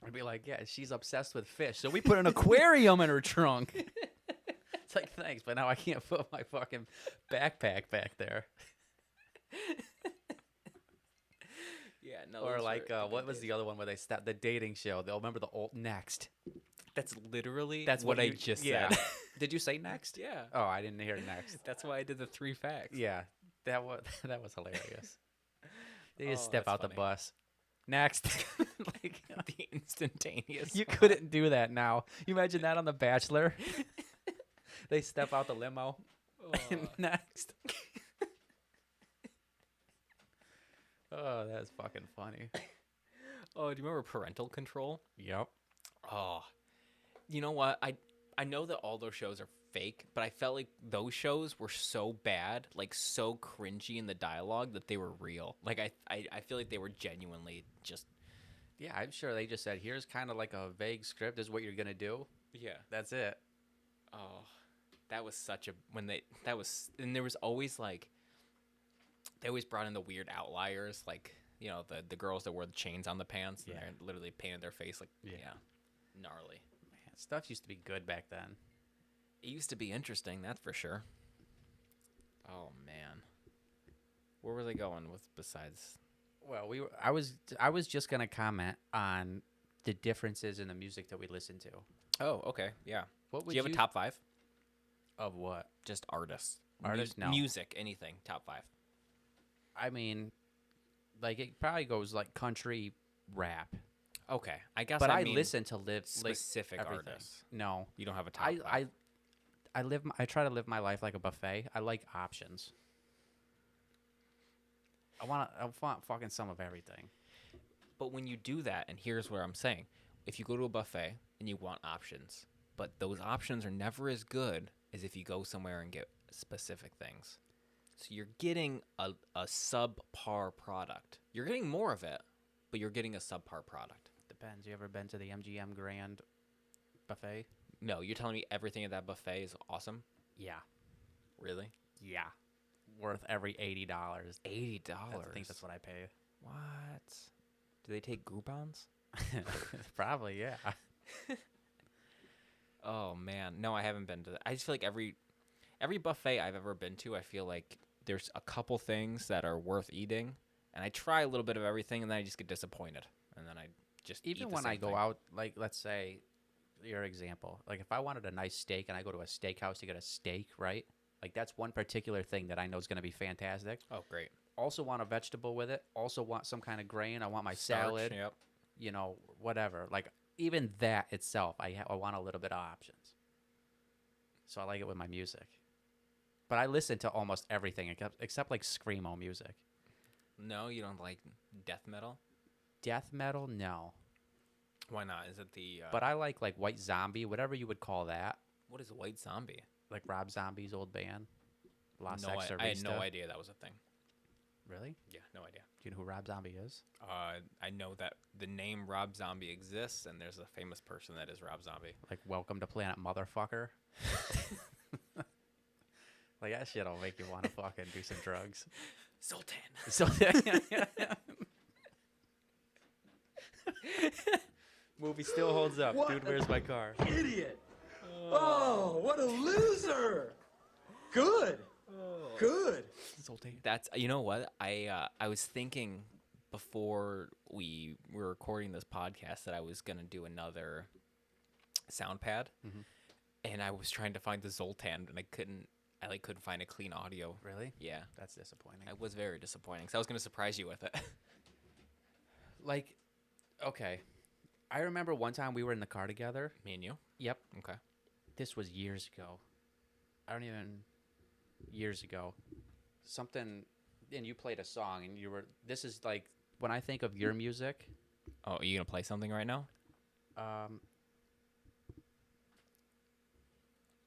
I'd be like, yeah, she's obsessed with fish, so we put an aquarium in her trunk. It's like, thanks, but now I can't put my fucking backpack back there. Yeah, no. Or those like, were the what good was days. the other one where they stopped the dating show? They'll remember the old Next. That's literally That's what I you- just yeah. said. Did you say Next? Yeah. Oh, I didn't hear Next. That's why I did the 3 facts. Yeah, that was that was hilarious. They just Oh, step that's out the funny. bus. Next. Like, The instantaneous. you couldn't do that now. You imagine that on The Bachelor? They step out the limo. And next. Oh, that's fucking funny. Oh, do you remember parental control? Yep. Oh, you know what? I know that all those shows are fake, but I felt like those shows were so bad, like so cringy in the dialogue that they were real. Like I feel like they were genuinely just Yeah, I'm sure they just said, here's kind of like a vague script. This is what you're going to do. yeah. That's it. Oh, that was such a and there was always like they always brought in the weird outliers, like the girls that wore the chains on the pants and Yeah. they're literally painted their face like Yeah. gnarly. Man, stuff used to be good back then. It used to be interesting, that's for sure. Oh man, where were they going with besides? Well, I was just going to comment on the differences in the music that we listen to. Oh, okay, yeah. What Do would you have a top 5? of what? Just artists. Artists? No. Music, anything. Top 5. I mean, like it probably goes like country rap. Okay, I guess. But I I mean listen to live specific like everything. artists. No, You don't have a top I 5. I try to live my life like a buffet. I like options. I want fucking some of everything. But when you do that, and here's what I'm saying: if you go to a buffet and you want options, but those options are never as good as if you go somewhere and get specific things. So you're getting a subpar product. You're getting more of it, but you're getting a subpar product. Depends. You ever been to the MGM Grand buffet? No, you're telling me everything at that buffet is awesome? Yeah. Really? Yeah. Worth every $80. $80. I think that's what I pay. What? Do they take Groupons? Probably, yeah. Oh man, no, I haven't been to that. I just feel like every buffet I've ever been to, I feel like there's a couple things that are worth eating, and I try a little bit of everything, and then I just get disappointed, and then I just Even eat the when I same go thing. out, like let's say your example, like if I wanted a nice steak and I go to a steakhouse to get a steak, right? Like that's one particular thing that I know is going to be fantastic. Oh, great. Also want a vegetable with it. Also want some kind of grain. I want my Starch, salad. Yep. Whatever. Like even that itself, I want a little bit of options. So I like it with my music. But I listen to almost everything except like screamo music. No, you don't like death metal? Death metal, no. Why not? Is it the But I like White Zombie, whatever you would call that. what is White Zombie? Like Rob Zombie's old band, La No, I had Sexorista. no idea that was a thing. Really? Yeah, no idea. Do you know who Rob Zombie is? I know that the name Rob Zombie exists, and there's a famous person that is Rob Zombie. Like Welcome to Planet Motherfucker. Like that shit'll make you want to fucking do some drugs. Sultan. So movie still holds up. What Dude, where's my car? Idiot! Oh, what a loser! Good. Good. That's you know what I was thinking before we were recording this podcast that I was gonna do another sound pad, and I was trying to find the Zoltan, and I couldn't. I couldn't find a clean audio. Really? Yeah, That's disappointing. I was very disappointing. So I was gonna surprise you with it. Like, okay. I remember one time we were in the car together. Me and you. Yep. Okay. This was years ago. I don't even years ago. Something and you played a song and you were this is like when I think of your music, Oh, are you gonna play something right now?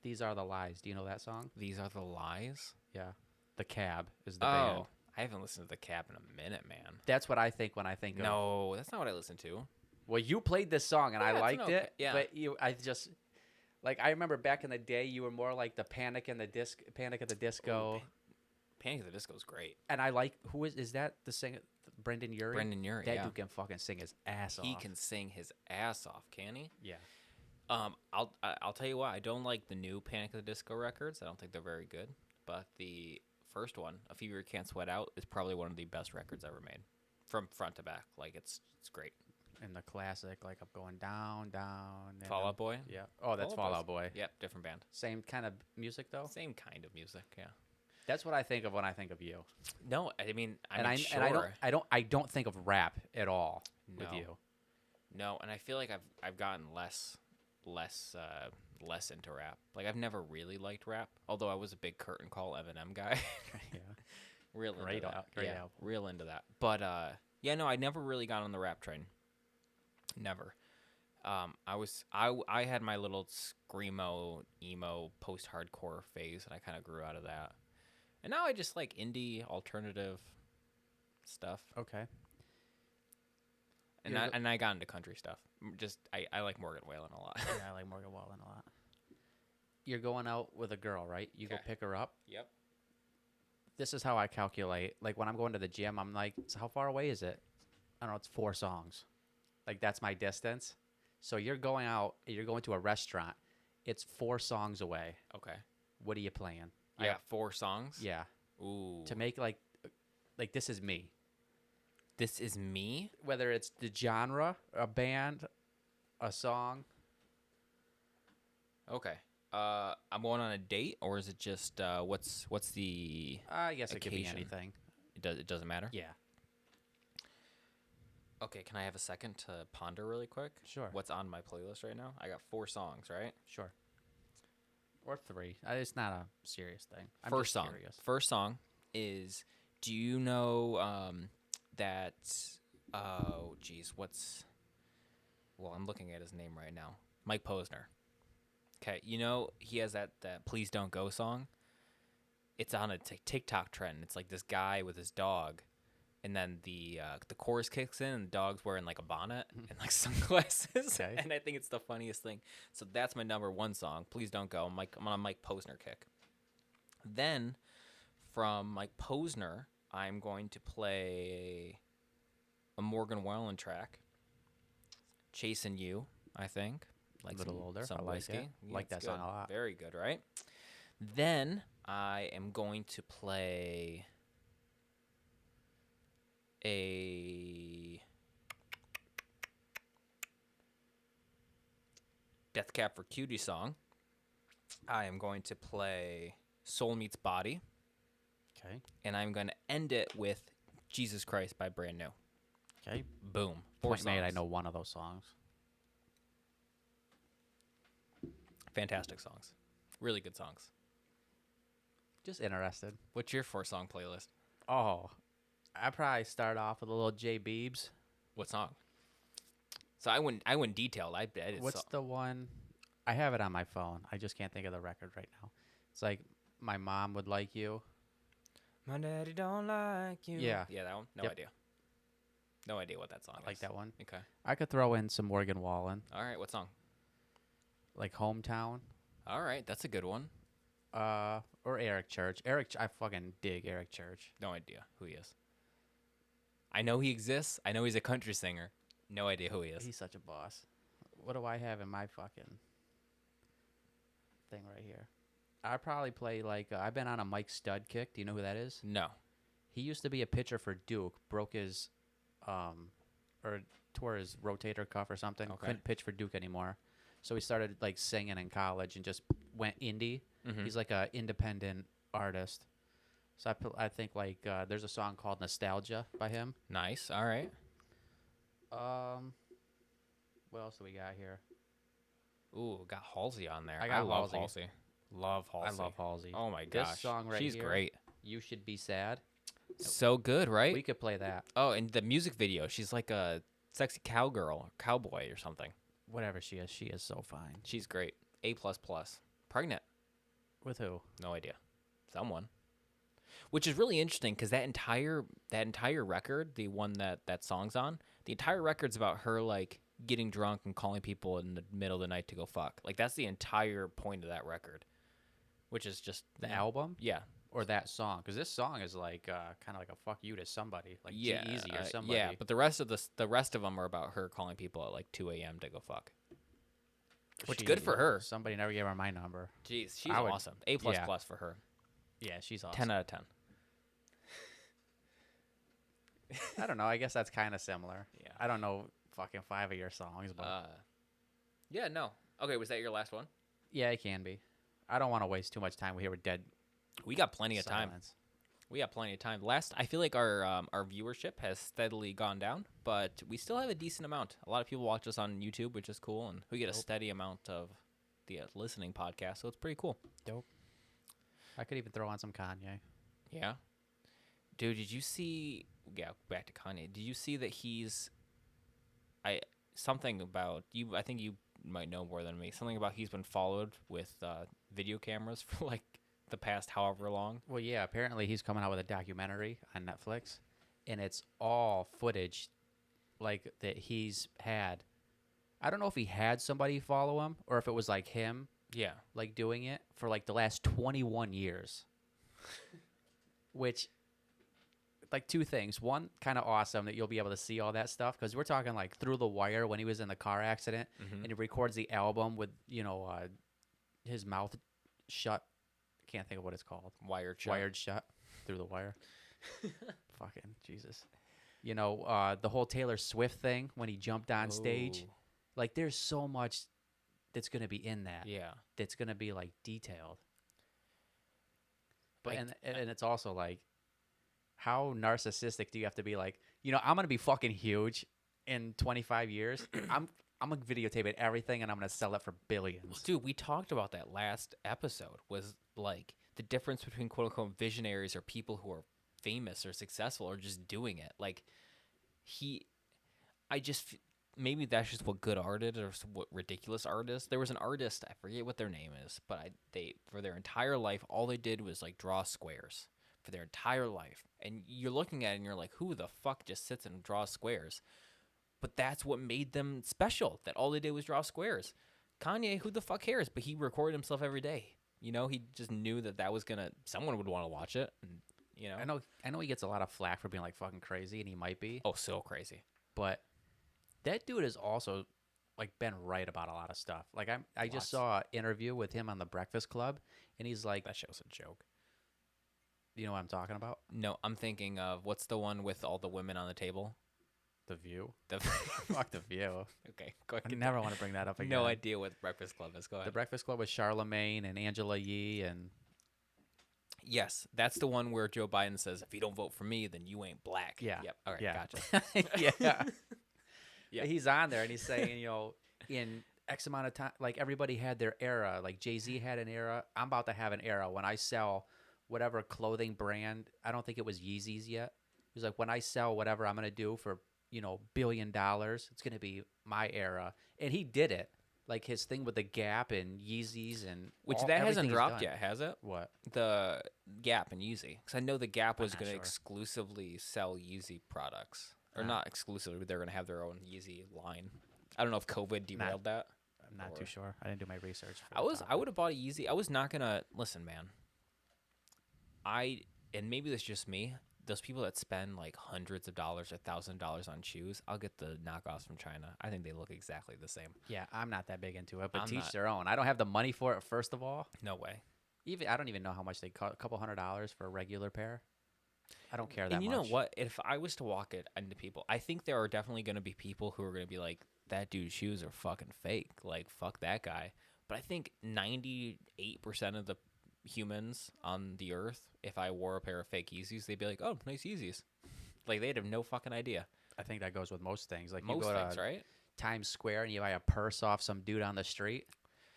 These Are the Lies. Do you know that song? These Are the Lies. Yeah. The Cab is the band. I haven't listened to the Cab in a minute, man. That's what I think when I think of No, that's not what I listened to. Well, you played this song and Yeah, I it's an liked okay- it. yeah. But I just like I remember back in the day you were more like the Panic at the Disco. Panic at the Disco is great. And I like who is that the singer Brendan Urie? Brendan Urie, That yeah. dude can fucking sing his ass off. He can sing his ass off, can he? Yeah. I'll tell you what. I don't like the new Panic at the Disco records. I don't think they're very good. But the first one, A Fever You Can't Sweat Out, is probably one of the best records ever made, from front to back. Like it's great. And the classic, like I'm going down, down. And Fall Out Boy. Yeah. Oh, that's Fall Fall Out Out Boy. Yep, different band. Same kind of music though. Same kind of music. Yeah. That's what I think of when I think of you. No, I mean, sure. and I don't think of rap at all with No. you. No, and I feel like I've gotten less into rap. Like I've never really liked rap, although I was a big Curtain Call Eminem guy. Yeah. Real into Great that. al- great yeah, album. real into that. But yeah, no, I never really got on the rap train. Never. I had my little screamo emo post hardcore phase, and I kind of grew out of that. And now I just like indie alternative stuff. Okay. And I got into country stuff. Just I like Morgan Wallen a lot. Yeah, I like Morgan Wallen a lot. You're going out with a girl, right? You go Okay. pick her up. Yep. This is how I calculate. Like when I'm going to the gym, I'm like, so how far away is it? I don't know. It's 4 songs. Like that's my distance. So you're going out. You're going to a restaurant. It's 4 songs away. Okay. What are you playing? I got 4 songs. Yeah. Ooh. To make like this is me. This is me. Whether it's the genre, a band, a song. Okay. I'm going on a date, or is it just what's the? I guess it could be occasion? anything. It doesn't matter. Yeah. Okay. Can I have a second to ponder really quick? Sure. What's on my playlist right now? I got 4 songs, right? Sure. Or 3. It's not a serious thing. I'm First just song. curious. First song is. Do you know that? Oh, geez, what's? Well, I'm looking at his name right now. Mike Posner. Okay, you know he has that "Please Don't Go" song. It's on a TikTok trend. It's like this guy with his dog, and then the chorus kicks in, and the dog's wearing like a bonnet and like sunglasses, Okay. and I think it's the funniest thing. So that's my number 1 song. "Please Don't Go." I'm on a Mike Posner kick. Then, from Mike Posner, I'm going to play a Morgan Wallen track. "Chasing You," I think. Like A little some- older. some I like whiskey. it. Like it's that song good. a lot. Very good, right? Then I am going to play a Death Cab for Cutie song. I am going to play Soul Meets Body, Okay. and I'm going to end it with Jesus Christ by Brand New. Okay. Boom. 4 Point made. I songs. know one of those songs. Fantastic songs. Really good songs. Just interested. What's your 4-song playlist? Oh, I probably start off with a little J Beebs. What song? So I went detailed. I bet it's What's the one? I have it on my phone. I just can't think of the record right now. It's like My Mom Would Like You. My daddy don't like you. Yeah. Yeah, that one. No Yep. idea. No idea what that song I is. like that one. Okay. I could throw in some Morgan Wallen, All right. What song? like Hometown, All right. That's a good one. or Eric Church. I fucking dig Eric Church. No idea who he is. I know he exists. I know he's a country singer. No idea who he is. He's such a boss. What do I have in my fucking thing right here? I probably play like I've been on a Mike Stud kick. Do you know who that is? No. He used to be a pitcher for Duke. Broke his, or tore his rotator cuff or something. Okay. Couldn't pitch for Duke anymore. So he started like singing in college and just went indie. Mhm. He's like a independent artist. So I think like there's a song called Nostalgia by him. Nice. All right. What else do we got here? Ooh, got Halsey on there. I got love Halsey. Halsey. Love Halsey. I love Halsey. Oh my This gosh. song right She's here, great. You Should Be Sad. So good, right? We could play that. Oh, and the music video, she's like a sexy cowgirl or cowboy or something. Whatever she is so fine. She's great. A++. Pregnant. With who? No idea. Someone. Which is really interesting because that entire record, the one that song's on, the entire record's about her like getting drunk and calling people in the middle of the night to go fuck. Like that's the entire point of that record. Which is just The album? Yeah. Or that song? Because this song is like kind of like a fuck you to somebody, like Yeah. G-Eazy or somebody. Yeah, but the rest of them are about her calling people at like 2 a.m. to go fuck. Which good for her. Somebody never gave her my number. Jeez, she's I would- awesome. A++ yeah. for her. Yeah, she's awesome. 10 out of 10. I don't know. I guess that's kind of similar. Yeah. I don't know fucking 5 of your songs, but Yeah, no. Okay, was that your last one? yeah, it can be. I don't want to waste too much time here with dead We got plenty of time. silence. We got plenty of time. I feel like our viewership has steadily gone down, but we still have a decent amount. A lot of people watch us on YouTube, which is cool, and we get a steady amount of the listening podcast, so it's pretty cool. Dope. I could even throw on some Kanye. Yeah. Dude, did you see? Yeah, back to Kanye. Did you see that he's? Something about you. I think you might know more than me. Something about he's been followed with video cameras for like the past however long. Well, yeah, apparently he's coming out with a documentary on Netflix, and it's all footage like that he's had. I don't know if he had somebody follow him or if it was like him Yeah. like doing it for like the last 21 years. Which like two things. One, kind of awesome that you'll be able to see all that stuff because we're talking like Through the Wire when he was in the car accident and he records the album with, his mouth shut. Can't think of what it's called. Wired shut. Wired shut. Through the Wire. Fucking Jesus. The whole Taylor Swift thing when he jumped on stage. Ooh. Like there's so much that's going to be in that. Yeah. That's going to be like detailed. But Like, and it's also like how narcissistic do you have to be like, I'm going to be fucking huge in 25 years. I'm going to videotape it everything and I'm going to sell it for billions. Dude, we talked about that last episode. Was like the difference between quote unquote visionaries or people who are famous or successful or just doing it. Like maybe that's just what good art is or what ridiculous art is. There was an artist, I forget what their name is, but they for their entire life, all they did was like draw squares for their entire life. And you're looking at it and you're like, who the fuck just sits and draws squares? But that's what made them special, that all they did was draw squares. Kanye, who the fuck cares? But he recorded himself every day. He just knew that was someone would want to watch it. And, I know he gets a lot of flack for being like fucking crazy and he might be. Oh, so crazy. But that dude has also like been right about a lot of stuff. Like I just saw an interview with him on the Breakfast Club and he's like, That show's a joke. you know what I'm talking about? No, I'm thinking of what's the one with all the women on the table? The View. The Fuck The View. Okay, go I ahead. never want to bring that up again. No idea what Breakfast Club is. Go The ahead. Breakfast Club with Charlemagne and Angela Yee and Yes, that's the one where Joe Biden says, "If you don't vote for me, then you ain't black." Yeah. Yep. All right. Yeah. Gotcha. yeah. Yeah. He's on there and he's saying, in X amount of time, like everybody had their era. Like Jay-Z had an era. I'm about to have an era when I sell whatever clothing brand. I don't think it was Yeezys yet. He was like, when I sell whatever I'm gonna do for $1 billion, it's gonna be my era, and he did it. Like his thing with the Gap and Yeezys and Which all, that everything hasn't he's dropped done. yet, has it? What? The Gap and Yeezy, because I know the Gap I'm was not going to sure. exclusively sell Yeezy products, or Ah. not exclusively, but they're going to have their own Yeezy line. I don't know if COVID derailed that. I'm not too Or- sure. I didn't do my research. For I the was I topic. would have bought a Yeezy. I was not gonna listen, man. And maybe that's just me. Those people that spend like hundreds of dollars or $1,000 on shoes, I'll get the knockoffs from China. I think they look exactly the same. Yeah, I'm not that big into it, but I'm teach not. their own. I don't have the money for it. First of all, No way. even I don't even know how much they cost. A couple $100 for a regular pair. I don't care that And you much. know what? If I was to walk it into people, I think there are definitely going to be people who are going to be like, that dude's shoes are fucking fake. Like, fuck that guy. But I think 98% of the humans on the earth, if I wore a pair of fake Yeezys, they'd be like, oh, nice Yeezys. Like, they'd have no fucking idea. I think that goes with most things. Like Most you go things, to right? Times Square and you buy a purse off some dude on the street.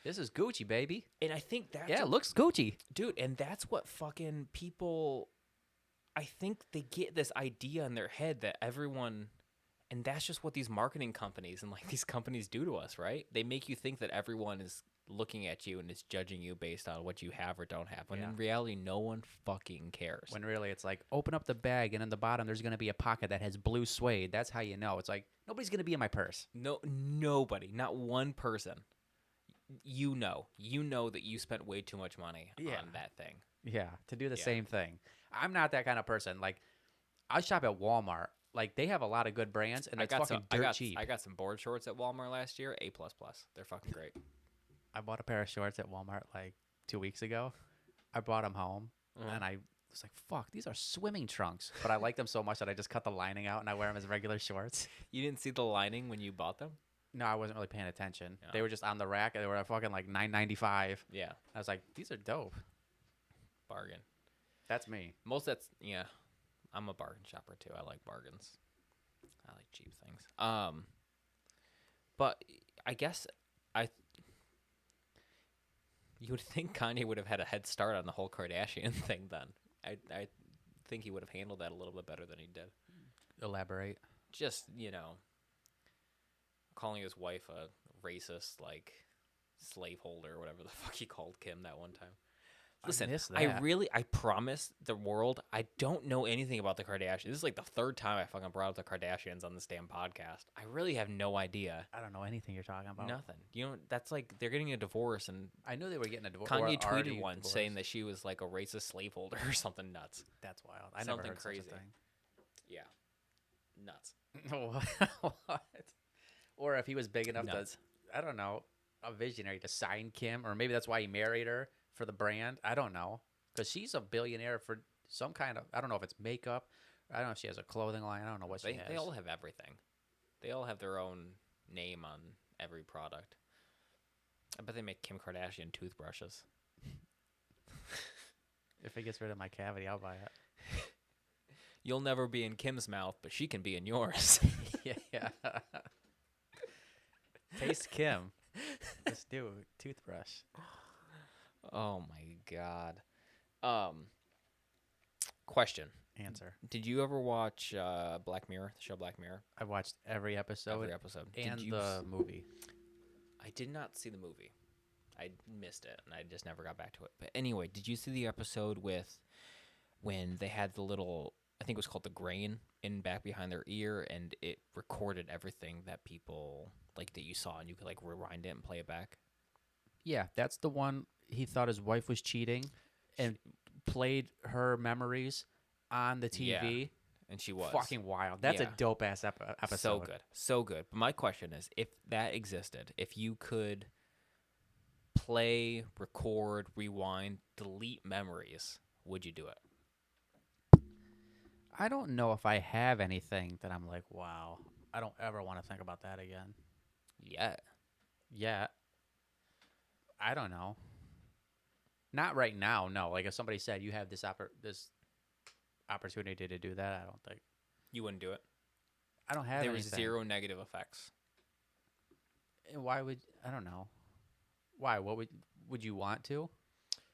This is Gucci, baby. And I think that's Yeah, it looks Gucci. dude, and that's what fucking people, I think they get this idea in their head that everyone, and that's just what these marketing companies and like these companies do to us, right? They make you think that everyone is looking at you and is judging you based on what you have or don't have, when Yeah. in reality no one fucking cares. When really it's like, open up the bag and in the bottom there's going to be a pocket that has blue suede. That's how you know. It's like, nobody's going to be in my purse. Nobody, not one person, you know that you spent way too much money Yeah. on that thing. Yeah, to do the Yeah. same thing. I'm not that kind of person. Like, I shop at Walmart. Like, they have a lot of good brands, and it's fucking dirt cheap. I got some board shorts at Walmart last year, A++. They're fucking great. I bought a pair of shorts at Walmart like 2 weeks ago. I brought them home, Uh-huh. and I was like, fuck, these are swimming trunks. But I like them so much that I just cut the lining out, and I wear them as regular shorts. You didn't see the lining when you bought them? No, I wasn't really paying attention. Yeah. They were just on the rack, and they were fucking like $9.95. Yeah, I was like, these are dope. bargain. That's me. Yeah. I'm a bargain shopper too. I like bargains. I like cheap things. But I guess you would think Kanye would have had a head start on the whole Kardashian thing then. I think he would have handled that a little bit better than he did. Elaborate. Just, calling his wife a racist, like, slaveholder or whatever the fuck he called Kim that one time. Listen, missed I that. I promise the world, I don't know anything about the Kardashians. This is like the third time I fucking brought up the Kardashians on this damn podcast. I really have no idea. I don't know anything you're talking about. Nothing. That's like, they're getting a divorce, and I knew they were getting a divorce. Kanye tweeted one saying that she was like a racist slaveholder or something nuts. That's wild. I never Something heard crazy. such a thing. Yeah. Nuts. What? Or if he was big enough Nuts. to, I don't know, a visionary to sign Kim, or maybe that's why he married her for the brand. I don't know, because she's a billionaire for some kind of, I don't know if it's makeup. I don't know if she has a clothing line. I don't know what she has. They all have everything. They all have their own name on every product. I bet they make Kim Kardashian toothbrushes. If it gets rid of my cavity, I'll buy it. You'll never be in Kim's mouth, but she can be in yours. Yeah. Taste Kim. Let's do a toothbrush. Oh my god. Question. Answer. Did you ever watch Black Mirror, the show Black Mirror? I watched every episode, Every episode. and Did you the movie. I did not see the movie. I missed it, and I just never got back to it. But anyway, did you see the episode with when they had the little, I think it was called the grain, in back behind their ear, and it recorded everything that people, like, that you saw, and you could, like, rewind it and play it back? Yeah, that's the one. He thought his wife was cheating and played her memories on the TV. Yeah, and she was. Fucking wild. That's Yeah. a dope ass episode. So good. So good. But my question is, if that existed, if you could play, record, rewind, delete memories, would you do it? I don't know if I have anything that I'm like, wow, I don't ever want to think about that again. Yeah. Yeah. I don't know. Not right now, no. Like if somebody said you have this opportunity to do that, I don't think. You wouldn't do it? I don't have There was anything. zero negative effects. Why would I don't know. Why? What would you want to?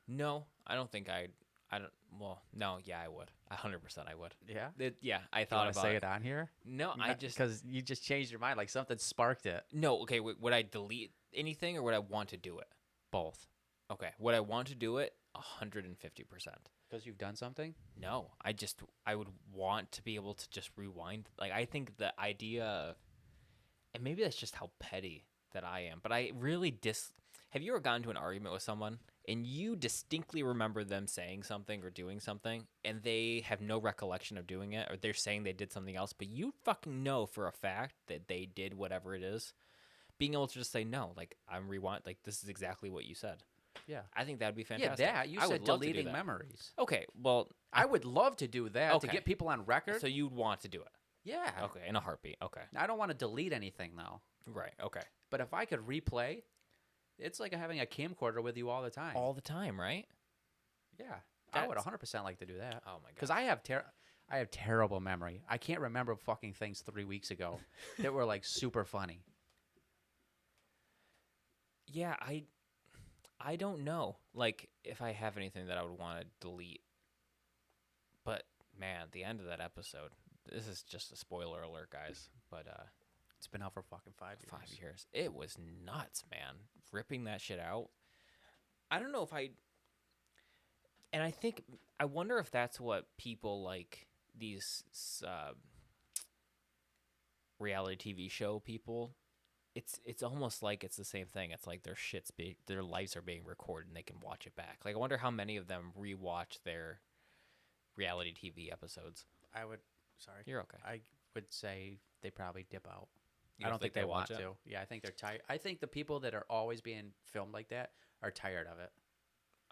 No, I don't think I don't. Well, no. Yeah, I would. 100%. I would. Yeah. Yeah, I You thought want to about say it. it on here? No, I just because you just changed your mind. Like something sparked it. no. Okay, would I delete anything or would I want to do it? Both. Okay, would I want to do it? 150%. Because you've done something. No, I would want to be able to just rewind. Like I think the idea, and maybe that's just how petty that I am, but I really have you ever gotten into an argument with someone and you distinctly remember them saying something or doing something and they have no recollection of doing it, or they're saying they did something else, but you fucking know for a fact that they did whatever it is? Being able to just say no, like I'm rewind, like this is exactly what you said. Yeah. I think that would be Yeah, fantastic. that you I said would love to do deleting that. memories. Okay, well, I would love to do that to Okay. get people on record. so you'd want to do it. Yeah. Okay, in a heartbeat. Okay. I don't want to delete anything though. Right. Okay. But if I could replay, it's like having a camcorder with you all the time. All the time, right? Yeah. I would That's- 100% like to do that. Oh my god. Because I have terrible memory. I can't remember fucking things 3 weeks ago that were like super funny. Yeah, I don't know. Like if I have anything that I would want to delete. But man, the end of that episode. This is just a spoiler alert, guys. But It's been out for fucking 5 years. 5 years. It was nuts, man. Ripping that shit out. I don't know if and I wonder if that's what people like these reality TV show people. It's almost like it's the same thing. It's like their lives are being recorded and they can watch it back. Like I wonder how many of them rewatch their reality TV episodes. Sorry. You're okay. I would say they probably dip out. You I don't think they want watch it? to. Yeah, I think they're tired. I think the people that are always being filmed like that are tired of it.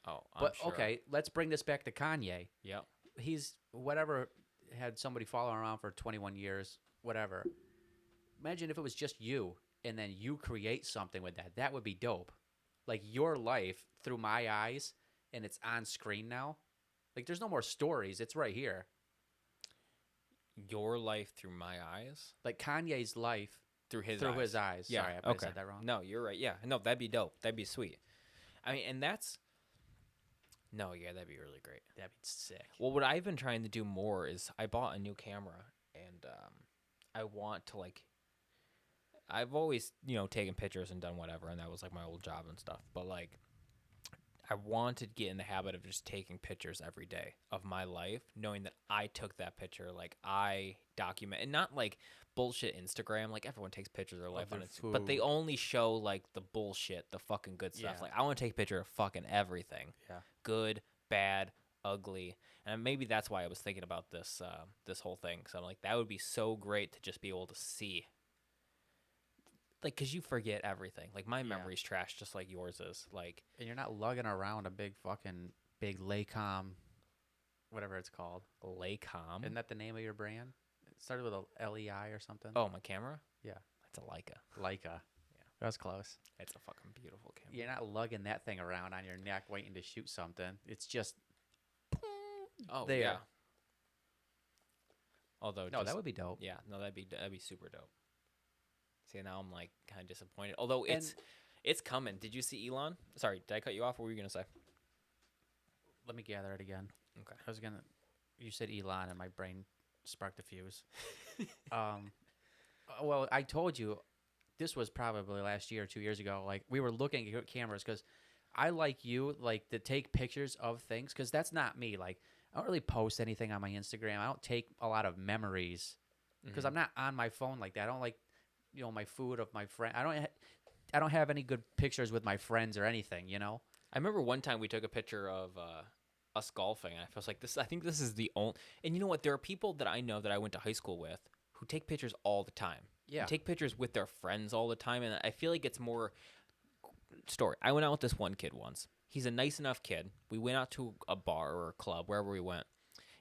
Oh, But I'm sure. okay, let's bring this back to Kanye. Yep. He's whatever had somebody following around for 21 years, whatever. Imagine if it was just you and then you create something with that. That would be dope. Like your life through my eyes and it's on screen now. Like there's no more stories. It's right here. Your life through my eyes, Like Kanye's life through his eyes. Yeah. Sorry, I probably okay. said that wrong. No, you're right. Yeah. No, that'd be dope. That'd be sweet. I mean, and that's no, yeah, that'd be really great. That'd be sick. Well, what I've been trying to do more is I bought a new camera, and I want to like. I've always taken pictures and done whatever, and that was like my old job and stuff. But like, I want to get in the habit of just taking pictures every day of my life, knowing that I took that picture, like I document, and not like bullshit Instagram. Like everyone takes pictures of their life on their it, but they food. only show like the bullshit, the fucking good stuff. Yeah. Like I want to take a picture of fucking everything. Yeah. Good, bad, ugly, and maybe that's why I was thinking about this this whole thing. So I'm like, that would be so great to just be able to see. Like, cause you forget everything. Like my memory's trash, just like yours is. Like, And you're not lugging around a big Laycom, whatever it's called. Laycom. Isn't that the name of your brand? It started with a LEI or something. Oh, my camera? Yeah. It's a Leica. Leica. Yeah. That was close. It's a fucking beautiful camera. You're not lugging that thing around on your neck waiting to shoot something. It's just Oh, there. yeah. Although, No, that would be dope. yeah, no, that'd be super dope. See, now I'm like kind of disappointed. Although And- it's coming. Did you see Elon? Sorry, did I cut you off? What were you gonna say? Let me gather it again. Okay. You said Elon and my brain sparked a fuse. Well, I told you this was probably last year or 2 years ago. Like we were looking at cameras because I like you like to take pictures of things because that's not me. Like I don't really post anything on my Instagram. I don't take a lot of memories because I'm not on my phone like that. I don't like my food of my friend. I don't have any good pictures with my friends or anything. I remember one time we took a picture of us golfing, and I was like, "This. I think this is the only." And you know what? There are people that I know that I went to high school with who take pictures all the time. Yeah. Take pictures with their friends all the time, and I feel like it's more story. I went out with this one kid once. He's a nice enough kid. We went out to a bar or a club, wherever we went,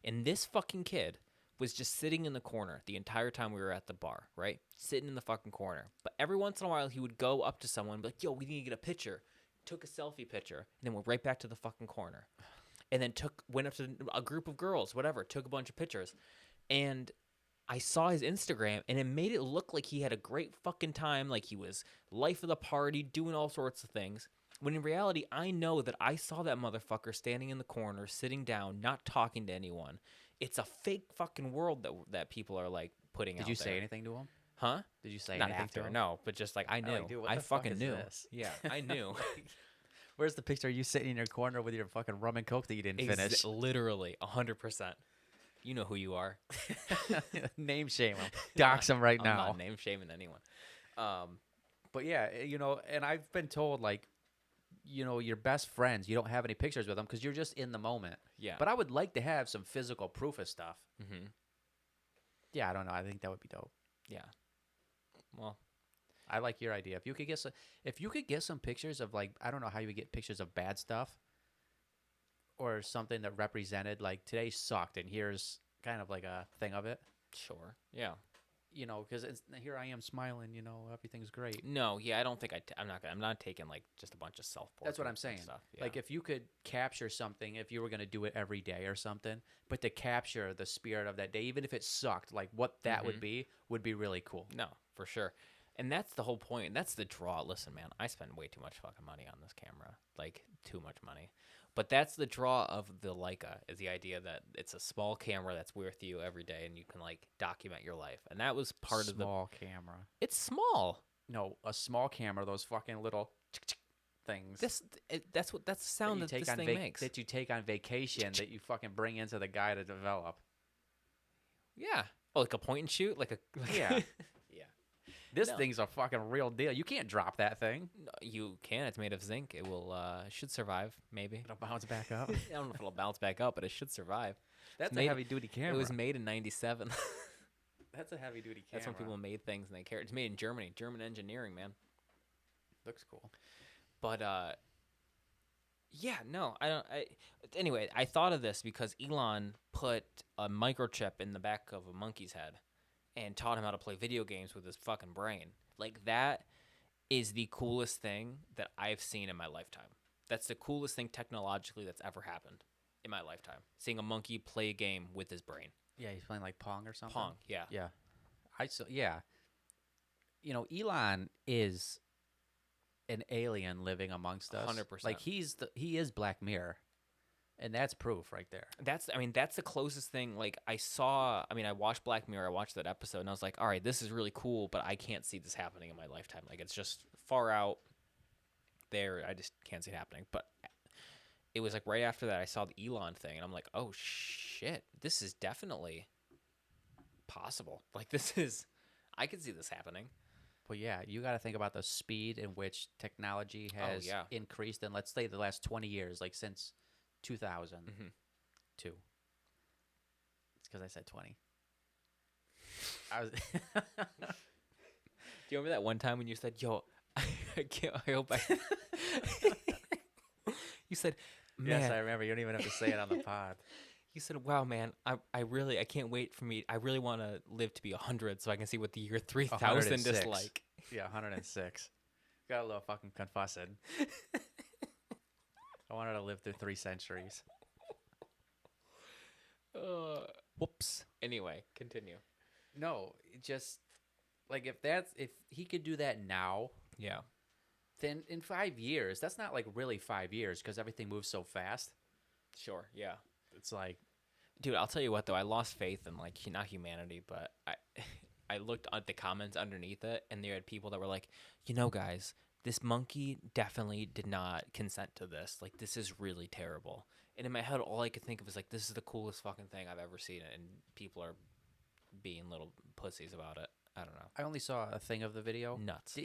and this fucking kid was just sitting in the corner the entire time we were at the bar, right? Sitting in the fucking corner. But every once in a while, he would go up to someone and be like, yo, we need to get a picture. Took a selfie picture, and then went right back to the fucking corner. And then went up to a group of girls, whatever, took a bunch of pictures. And I saw his Instagram, and it made it look like he had a great fucking time, like he was life of the party, doing all sorts of things. When in reality, I know that I saw that motherfucker standing in the corner, sitting down, not talking to anyone. It's a fake fucking world that people are like putting out Did you there. say anything to him? Huh? Did you say Not anything to after, him? no, but just like I knew. Like, dude, what I the fuck fucking is knew. this? Yeah, I knew. Where's the picture of you sitting in your corner with your fucking rum and coke that you didn't finish? Literally, 100%. You know who you are. Name shame him. Dox him right I'm now. not name shaming anyone. But yeah, and I've been told, like, your best friends, you don't have any pictures with them because you're just in the moment. Yeah. But I would like to have some physical proof of stuff. Mm-hmm. Yeah, I don't know. I think that would be dope. Yeah. Well, I like your idea. If you could get some pictures of, like, I don't know how you would get pictures of bad stuff or something that represented, like, today sucked and here's kind of like a thing of it. sure. Yeah. Because here I am smiling. Everything's great. No, yeah, I don't think I'm not taking like just a bunch of self-portraits. That's what I'm and saying. Stuff. Yeah. Like, if you could capture something, if you were going to do it every day or something, but to capture the spirit of that day, even if it sucked, like what that would be really cool. No, for sure. And that's the whole point. That's the draw. Listen, man, I spend way too much fucking money on this camera. Like, too much money. But that's the draw of the Leica, is the idea that it's a small camera that's with you every day and you can, like, document your life. And that was part of the... Small camera. It's small. No, a small camera, those fucking little things. That's the sound that this thing makes. That you take on vacation, that you fucking bring into the guy to develop. Yeah. Oh, like a point and shoot? Like Yeah. Yeah. This No. thing's a fucking real deal. You can't drop that thing. No, you can. It's made of zinc. It will should survive, maybe. It'll bounce back up. I don't know if it'll bounce back up, but it should survive. That's a made- heavy-duty camera. It was made in 97. That's a heavy-duty camera. That's when people made things and they care. It's made in Germany. German engineering, man. Looks cool. But yeah, no, anyway, I thought of this because Elon put a microchip in the back of a monkey's head and taught him how to play video games with his fucking brain. Like, that is the coolest thing that I've seen in my lifetime. That's the coolest thing technologically that's ever happened in my lifetime. Seeing a monkey play a game with his brain. Yeah, he's playing like Pong or something. Pong, yeah. Yeah. Yeah. Elon is an alien living amongst us. 100%. Like, he is Black Mirror. And that's proof right there. That's the closest thing. Like, I watched Black Mirror. I watched that episode, and I was like, all right, this is really cool, but I can't see this happening in my lifetime. Like, it's just far out there. I just can't see it happening. But it was like right after that, I saw the Elon thing, and I'm like, oh, shit, this is definitely possible. Like, I could see this happening. But yeah, you got to think about the speed in which technology has increased in, let's say, the last 20 years, like since 2002. It's because I said 20. I was. Do you remember that one time when you said, "Yo, I hope I." You said, "Man." Yes, I remember. You don't even have to say it on the pod. You said, "Wow, man, I can't wait for me. I really want to live to be 100 so I can see what the year 3000 is 106. like." Yeah, 106. Got a little fucking confussing. I wanted to live through 3 centuries. Whoops. Anyway, continue. No, it just like if he could do that now, Yeah. then in 5 years, that's not like really 5 years because everything moves so fast. Sure. Yeah. It's like, Dude, I'll tell you what though, I lost faith in like not humanity, but I looked at the comments underneath it, and there had people that were like, guys, this monkey definitely did not consent to this. Like, this is really terrible. And in my head, all I could think of is like, this is the coolest fucking thing I've ever seen, and people are being little pussies about it. I don't know. I only saw a thing of the video. Nuts.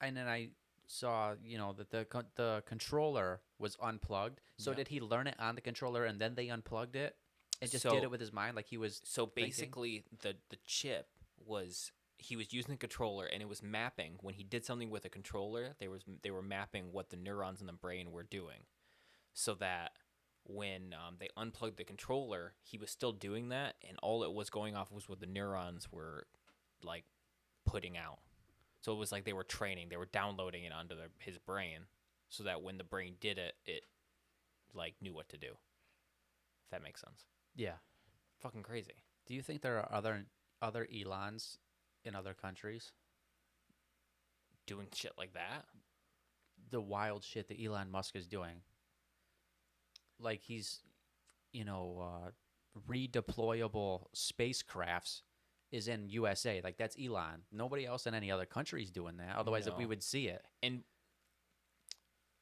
And then I saw, that the controller was unplugged. So Yeah. did he learn it on the controller and then they unplugged it and just So- did it with his mind like he was So thinking? basically, the chip was, he was using the controller, and it was mapping when he did something with a controller. They were mapping what the neurons in the brain were doing, so that when they unplugged the controller, he was still doing that, and all it was going off was what the neurons were like putting out. So it was like they were training, they were downloading it onto his brain, so that when the brain did it, it like knew what to do. If that makes sense. Yeah. Fucking crazy. Do you think there are other Elons in other countries? Doing shit like that. the wild shit that Elon Musk is doing. Like he's, redeployable spacecrafts is in USA. Like that's Elon. Nobody else in any other country is doing that. Otherwise, we No. would see it. And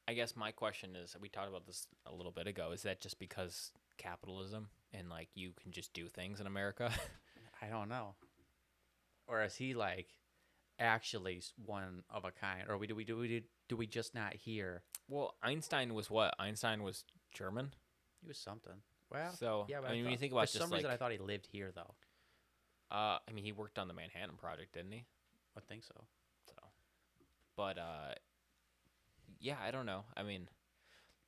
I guess my question is, we talked about this a little bit ago, is that just because capitalism and like you can just do things in America? I don't know. Or is he like actually one of a kind? Or do we just not hear? Well, Einstein was what? Einstein was German. He was something. Well, So, yeah. But I mean, when you thought- think about for just some reason, like, I thought he lived here though. I mean, he worked on the Manhattan Project, didn't he? I think so. So, but yeah, I don't know. I mean,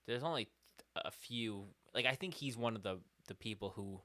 there's only a few. Like, I think he's one of the people who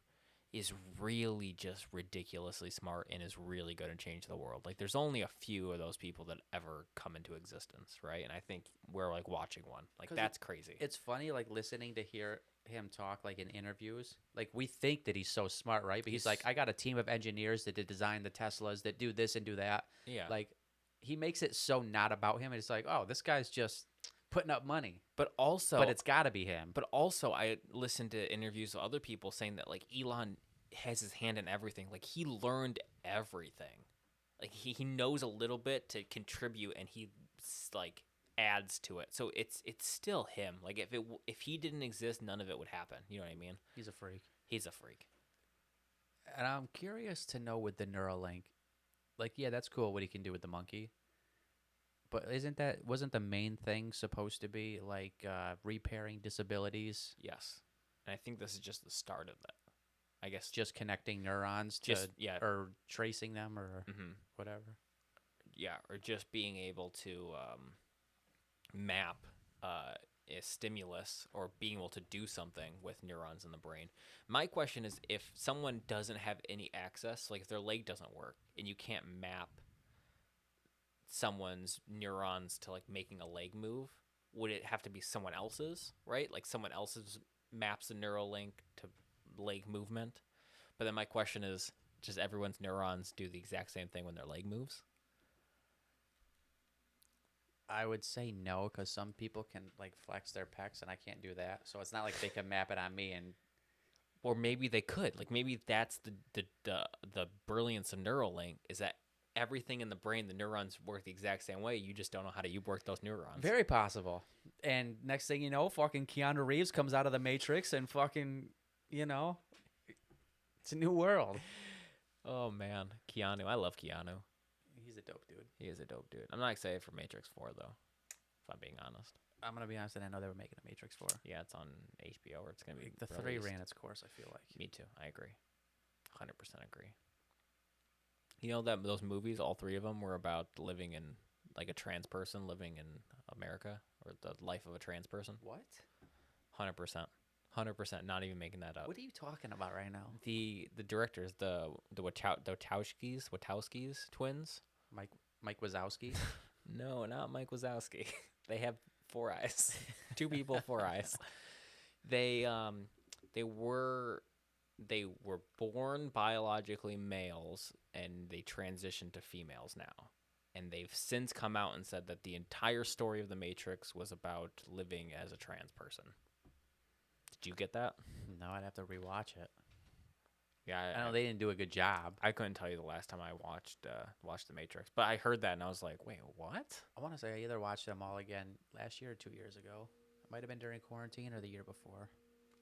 is really just ridiculously smart and is really good at changing the world. Like, there's only a few of those people that ever come into existence, right? And I think we're like watching one. Like, 'Cause that's crazy. It's funny, like listening to hear him talk, like in interviews. Like we think that he's so smart, right? But he's like, I got a team of engineers that design the Teslas that do this and do that. Yeah. Like he makes it so not about him. It's like, oh, this guy's just putting up money. But also, But it's got to be him. But also, I listened to interviews with other people saying that like Elon has his hand in everything. Like he learned everything. Like he knows a little bit to contribute, and he like adds to it. So it's still him. Like if he didn't exist, none of it would happen. You know what I mean? He's a freak. He's a freak. And I'm curious to know with the Neuralink, like, yeah, that's cool what he can do with the monkey. But wasn't the main thing supposed to be like repairing disabilities? Yes, and I think this is just the start of that. I guess Just connecting neurons to, yeah, or tracing them or whatever. yeah, or just being able to map a stimulus or being able to do something with neurons in the brain. My question is, if someone doesn't have any access, like if their leg doesn't work and you can't map someone's neurons to like making a leg move, would it have to be someone else's, right? Like someone else's maps a neural link to leg movement. But then my question is, does everyone's neurons do the exact same thing when their leg moves? I would say no, because some people can like flex their pecs, and I can't do that. So it's not like they can map it on me. And Or maybe they could. Like maybe that's the brilliance of Neuralink, is that everything in the brain, the neurons work the exact same way. You just don't know how to work those neurons. very possible. And next thing you know, fucking Keanu Reeves comes out of the Matrix, and fucking, it's a new world. Oh man, Keanu. I love Keanu. He's a dope dude. He is a dope dude. I'm not excited for Matrix 4 though, if I'm being honest. I'm gonna be honest, and I know they were making a Matrix 4. Yeah, it's on HBO, or it's gonna be The 3 released. ran its course, I feel like. Me too. I agree. 100% agree. You know that those movies, all 3 of them, were about living in like a trans person living in America, or the life of a trans person. What? 100%. 100%. Not even making that up. What are you talking about right now? The directors, the Wachowskis twins. Mike Wazowski? No, not Mike Wazowski. They have 4 eyes. 2 people, 4 eyes. They were born biologically males, and they transitioned to females now. And they've since come out and said that the entire story of the Matrix was about living as a trans person. Did you get that? No, I'd have to rewatch it. Yeah, I know they didn't do a good job. I couldn't tell you the last time I watched the Matrix, but I heard that and I was like, wait, what? I want to say I either watched them all again last year or 2 years ago. It might have been during quarantine or the year before.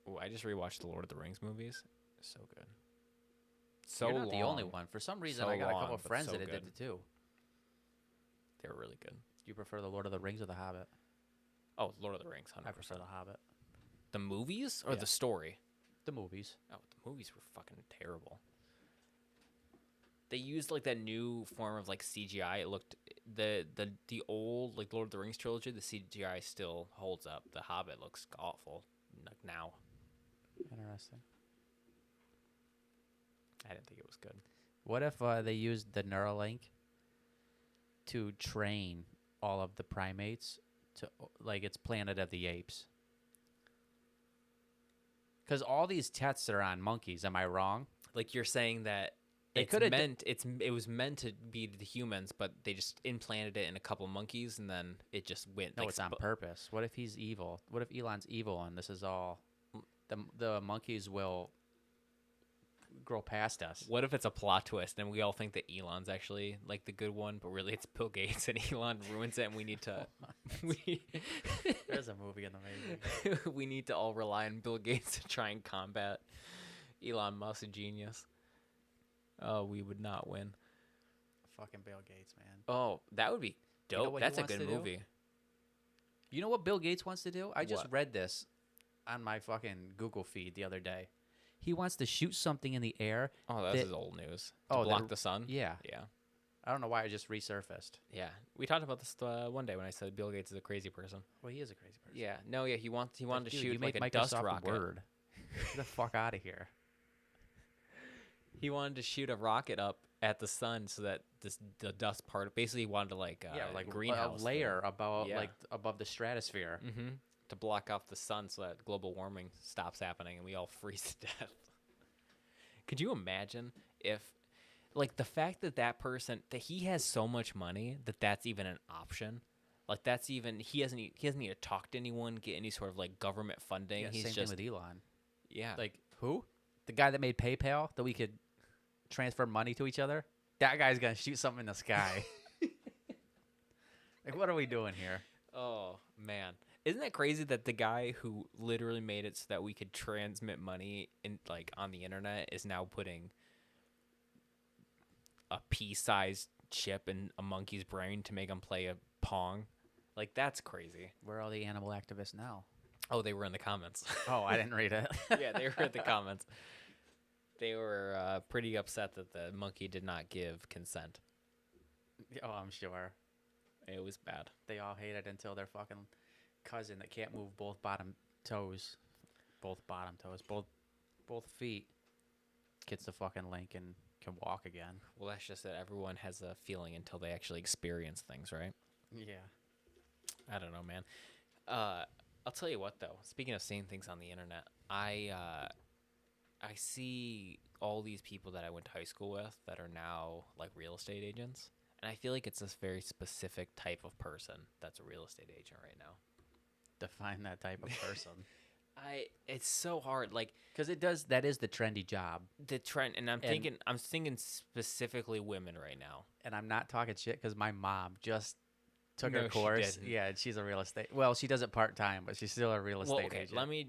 Ooh, I just rewatched the Lord of the Rings movies. So good. So You're not the only long. one. For some reason, So I got a long, couple of but friends so that did good. it too. They were really good. Do you prefer the Lord of the Rings or the Hobbit? Oh, Lord of the Rings, 100%. I prefer the Hobbit. The movies or Yeah. the story? The movies. Oh, the movies were fucking terrible. They used like that new form of like CGI. It looked the old like Lord of the Rings trilogy. The CGI still holds up. The Hobbit looks awful like now. Interesting. I didn't think it was good. What if they used the Neuralink to train all of the primates to, like, it's Planet of the Apes? Because all these tests are on monkeys. Am I wrong? Like you're saying that it was meant to be the humans, but they just implanted it in a couple monkeys, and then it just went. No, like, it's on purpose. What if he's evil? What if Elon's evil and this is all the monkeys will grow past us? What if it's a plot twist and we all think that Elon's actually like the good one, but really it's Bill Gates and Elon ruins it, and we need to There's a movie in the making. we need to all rely on Bill Gates to try and combat Elon Musk, a genius. Oh, we would not win. Fucking Bill Gates, man. Oh, that would be You know dope. what he That's a wants good to do? movie. You know what Bill Gates wants to do? I just What? read this on my fucking Google feed the other day. He wants to shoot something in the air. Oh, that's that- his old news. Oh, To block that- the sun. Yeah. Yeah. I don't know why it just resurfaced. Yeah. We talked about this one day when I said Bill Gates is a crazy person. Well, he is a crazy person. Yeah. No. Yeah. He wanted Like, to dude, shoot you like make a dust Microsoft rocket. Word. Get the fuck out of here. He wanted to shoot a rocket up at the sun so that the dust part. Basically, he wanted to like greenhouse a layer above Yeah. above the stratosphere. Mm-hmm. To block off the sun so that global warming stops happening and we all freeze to death. Could you imagine if, like, the fact that person that he has so much money that's even an option? Like, that's even he doesn't need to talk to anyone, get any sort of like government funding. Yeah, He's same just thing with Elon. yeah. Like who? The guy that made PayPal that we could transfer money to each other. That guy's gonna shoot something in the sky. Like, what are we doing here? Oh man, isn't that crazy that the guy who literally made it so that we could transmit money in like on the internet is now putting a pea-sized chip in a monkey's brain to make him play a pong? Like, that's crazy. Where are all the animal activists now? Oh, they were in the comments. Oh, I didn't read it. Yeah, they were in the comments. They were pretty upset that the monkey did not give consent. Oh, I'm sure. It was bad. They all hate it until their fucking cousin that can't move both bottom toes, both feet, gets the fucking link and can walk again. Well, that's just that everyone has a feeling until they actually experience things, right? Yeah. I don't know, man. I'll tell you what, though. Speaking of seeing things on the internet, I see all these people that I went to high school with that are now like real estate agents, and I feel like it's this very specific type of person that's a real estate agent right now. Define that type of person. It's so hard, like, Because that is the trendy job. the trend, and I'm thinking specifically women right now. And I'm not talking shit because my mom just took No, her she course. didn't. Yeah, and she's a real estate. Well, she does it part time, but she's still a real estate Well, okay, agent. let me.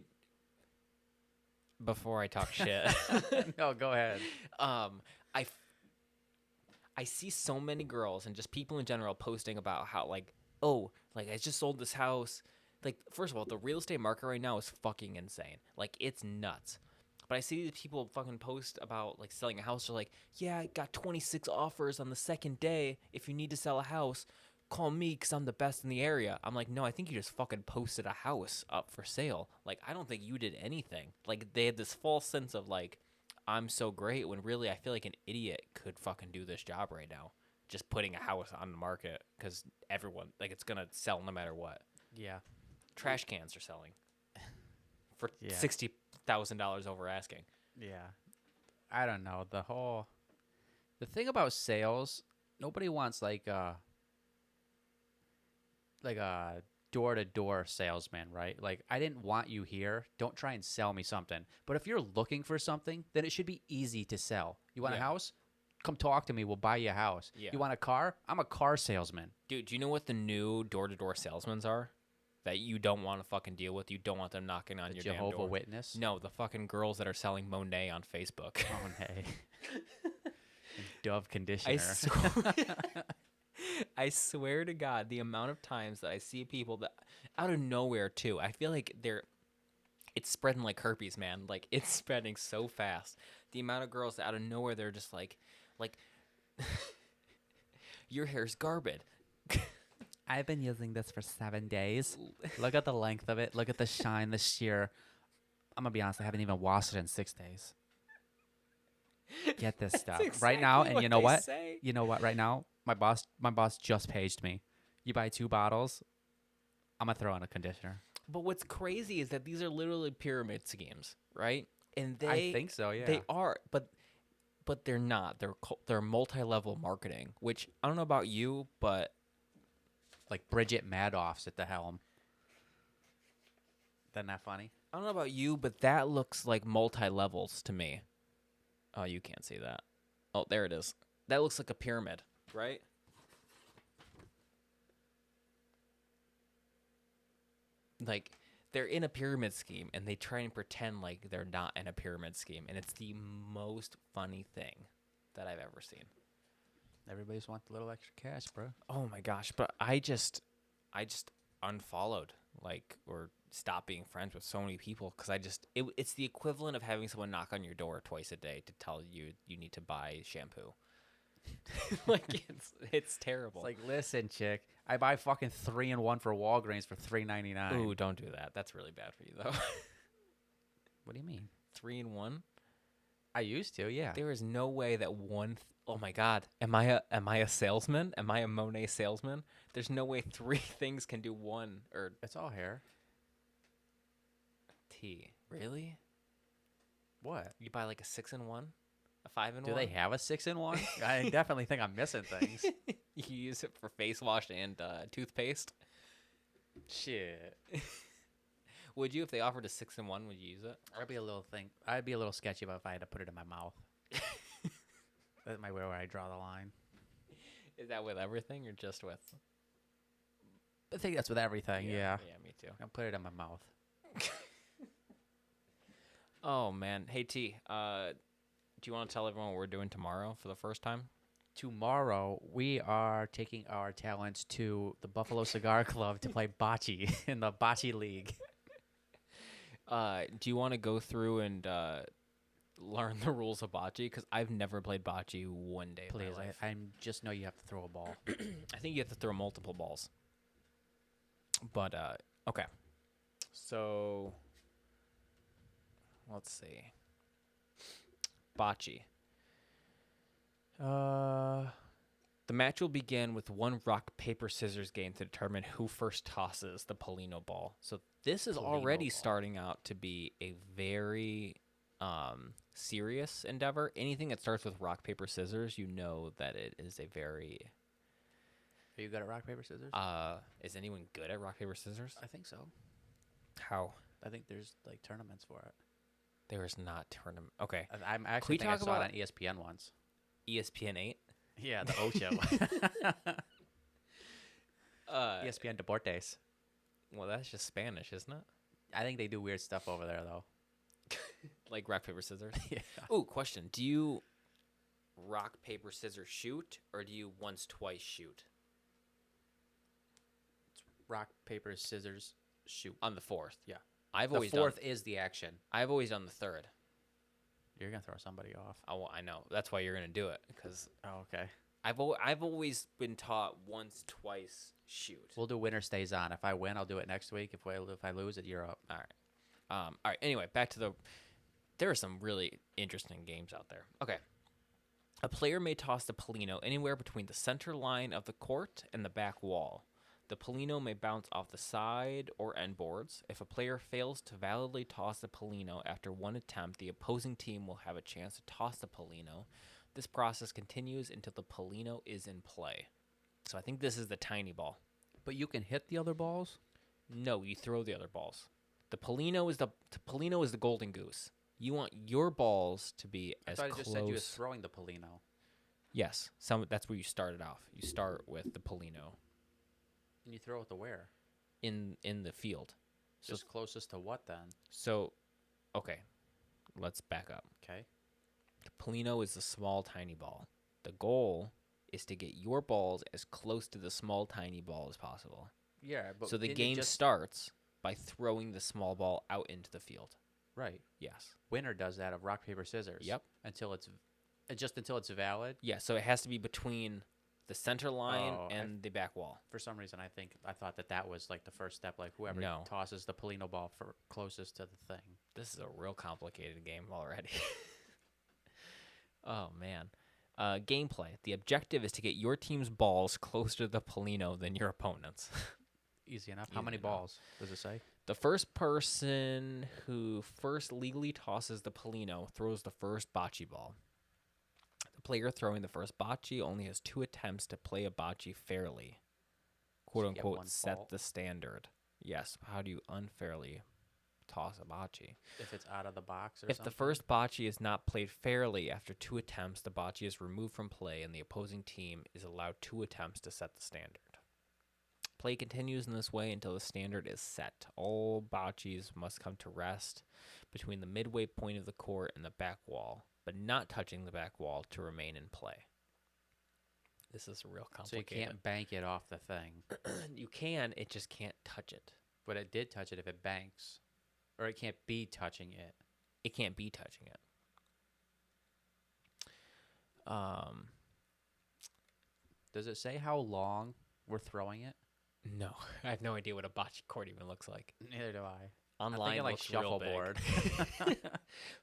Before I talk shit, No, go ahead. I see so many girls and just people in general posting about how like, oh, like I just sold this house. Like, first of all, the real estate market right now is fucking insane. Like, it's nuts. But I see these people fucking post about like selling a house. They're like, yeah, I got 26 offers on the second day. If you need to sell a house, call me because I'm the best in the area. I'm like, no, I think you just fucking posted a house up for sale. Like, I don't think you did anything. Like, they had this false sense of like, I'm so great, when really I feel like an idiot could fucking do this job right now. Just putting a house on the market because everyone, like, it's going to sell no matter what. Yeah. Trash cans are selling for Yeah. $60,000 over asking. Yeah. I don't know. The thing about sales, nobody wants like a door-to-door salesman, right? Like, I didn't want you here. Don't try and sell me something. But if you're looking for something, then it should be easy to sell. You want a Yeah. house? Come talk to me. We'll buy you a house. Yeah. You want a car? I'm a car salesman. Dude, do you know what the new door-to-door salesmen are? That you don't want to fucking deal with. You don't want them knocking on The your damn Jehovah door. Witness. No, the fucking girls that are selling Monet on Facebook. Oh, nay. Dove I conditioner. I swear to God, the amount of times that I see people that out of nowhere too. I feel like it's spreading like herpes, man. Like, it's spreading so fast. The amount of girls that out of nowhere they're just like your hair's garbage. I've been using this for 7 days. Look at the length of it. Look at the shine, the sheer. I'm going to be honest, I haven't even washed it in 6 days. Get this stuff. Right now, and you know what? You know what? Right now, my boss just paged me. You buy 2 bottles, I'm going to throw in a conditioner. But what's crazy is that these are literally pyramid schemes, right? And I think so, yeah. They are, but but they're not. They're multi-level marketing, which I don't know about you, but Like Bridget Madoff's at the helm. Isn't that funny? I don't know about you, but that looks like multi-levels to me. Oh, you can't see that. Oh, there it is. That looks like a pyramid, right? Like they're in a pyramid scheme and they try and pretend like they're not in a pyramid scheme, and it's the most funny thing that I've ever seen. Everybody's want a little extra cash, bro. Oh my gosh, but I just unfollowed, like, or stopped being friends with so many people because it's the equivalent of having someone knock on your door twice a day to tell you you need to buy shampoo. Like it's terrible. It's like, listen, chick, I buy fucking 3-in-1 for Walgreens for $3.99. Ooh, don't do that. That's really bad for you though. What do you mean? 3-in-1? I used to, yeah. There is no way that oh my god, am I a salesman? Am I a Monet salesman? There's no way 3 things can do one or It's all hair. tea. Really? What? You buy like a 6-in-1? A 5-in-1? Do they have a 6-in-1? I definitely think I'm missing things. You use it for face wash and toothpaste? Shit. Would you, if they offered a 6-in-1, would you use it? I'd be a little sketchy about if I had to put it in my mouth. That's my way where I draw the line. Is that with everything or just with? I think that's with everything, yeah. Yeah, me too. I'll put it in my mouth. Oh man, hey T, do you want to tell everyone what we're doing tomorrow for the first time? Tomorrow, we are taking our talents to the Buffalo Cigar Club to play bocce in the bocce league. Do you want to go through and learn the rules of bocce? Because I've never played bocce one day Please, in my life. I just know you have to throw a ball. I think you have to throw multiple balls. But, okay. So, let's see. Bocce. The match will begin with one rock, paper, scissors game to determine who first tosses the Polino ball. So this is already starting out to be a very serious endeavor. Anything that starts with rock, paper, scissors, you know that it is a very... Are you good at rock, paper, scissors? Is anyone good at rock, paper, scissors? I think so. How? I think there's like tournaments for it. There is not tournament. Okay. I'm actually think I talk saw about- it on ESPN once. ESPN 8? Yeah, the Ocho. ESPN Deportes. Well, that's just Spanish, isn't it? I think they do weird stuff over there, though. Like rock, paper, scissors? Yeah. Ooh, question. Do you rock, paper, scissors shoot, or do you once, twice shoot? Rock, paper, scissors, shoot. On the fourth. Yeah. I've The always fourth done, is the action. I've always done the third. You're going to throw somebody off. I know. That's why you're going to do it, because Oh, okay. I've always been taught once, twice shoot. We'll do winner stays on. If I win, I'll do it next week. If I lose it, you're up. All right. All right. Anyway, back to there are some really interesting games out there. Okay. A player may toss the Polino anywhere between the center line of the court and the back wall. The Polino may bounce off the side or end boards. If a player fails to validly toss the Polino after one attempt, the opposing team will have a chance to toss the Polino. This process continues until the Polino is in play. So I think this is the tiny ball. But you can hit the other balls? No, you throw the other balls. The Polino is the golden goose. You want your balls to be as I thought close. I just said you were throwing the Polino. Yes, that's where you started off. You start with the Polino And you throw it to where? in the field. Just closest to what then? So, okay, let's back up. Okay. The Polino is the small, tiny ball. The goal is to get your balls as close to the small, tiny ball as possible. Yeah, but So the didn't it game just starts by throwing the small ball out into the field. right. Yes. Winner does that of rock paper scissors. Yep. Until it's valid. Yeah, so it has to be between the center line Oh, and the back wall. For some reason, I thought that was like the first step. Like whoever No. tosses the Polino ball for closest to the thing. This is a real complicated game already. Oh, man. Gameplay. The objective is to get your team's balls closer to the Polino than your opponent's. Easy enough. How Easy many enough. balls does it say? The first person who first legally tosses the Polino throws the first bocce ball. A player throwing the first bocce only has 2 attempts to play a bocce fairly. Quote So you get unquote, one set fault. the standard. Yes, how do you unfairly toss a bocce? If it's out of the box or If something. the first bocce is not played fairly after 2 attempts, the bocce is removed from play and the opposing team is allowed 2 attempts to set the standard. Play continues in this way until the standard is set. All bocces must come to rest between the midway point of the court and the back wall, but not touching the back wall to remain in play. This is real So you complicated. can't bank it off the thing. You can, it just can't touch it. But it did touch it if it banks. Or it can't be touching it. It can't be touching it. Does it say how long we're throwing it? No, I have no idea what a bocce court even looks like. Neither do I. Online I'm thinking like looks real big. shuffleboard.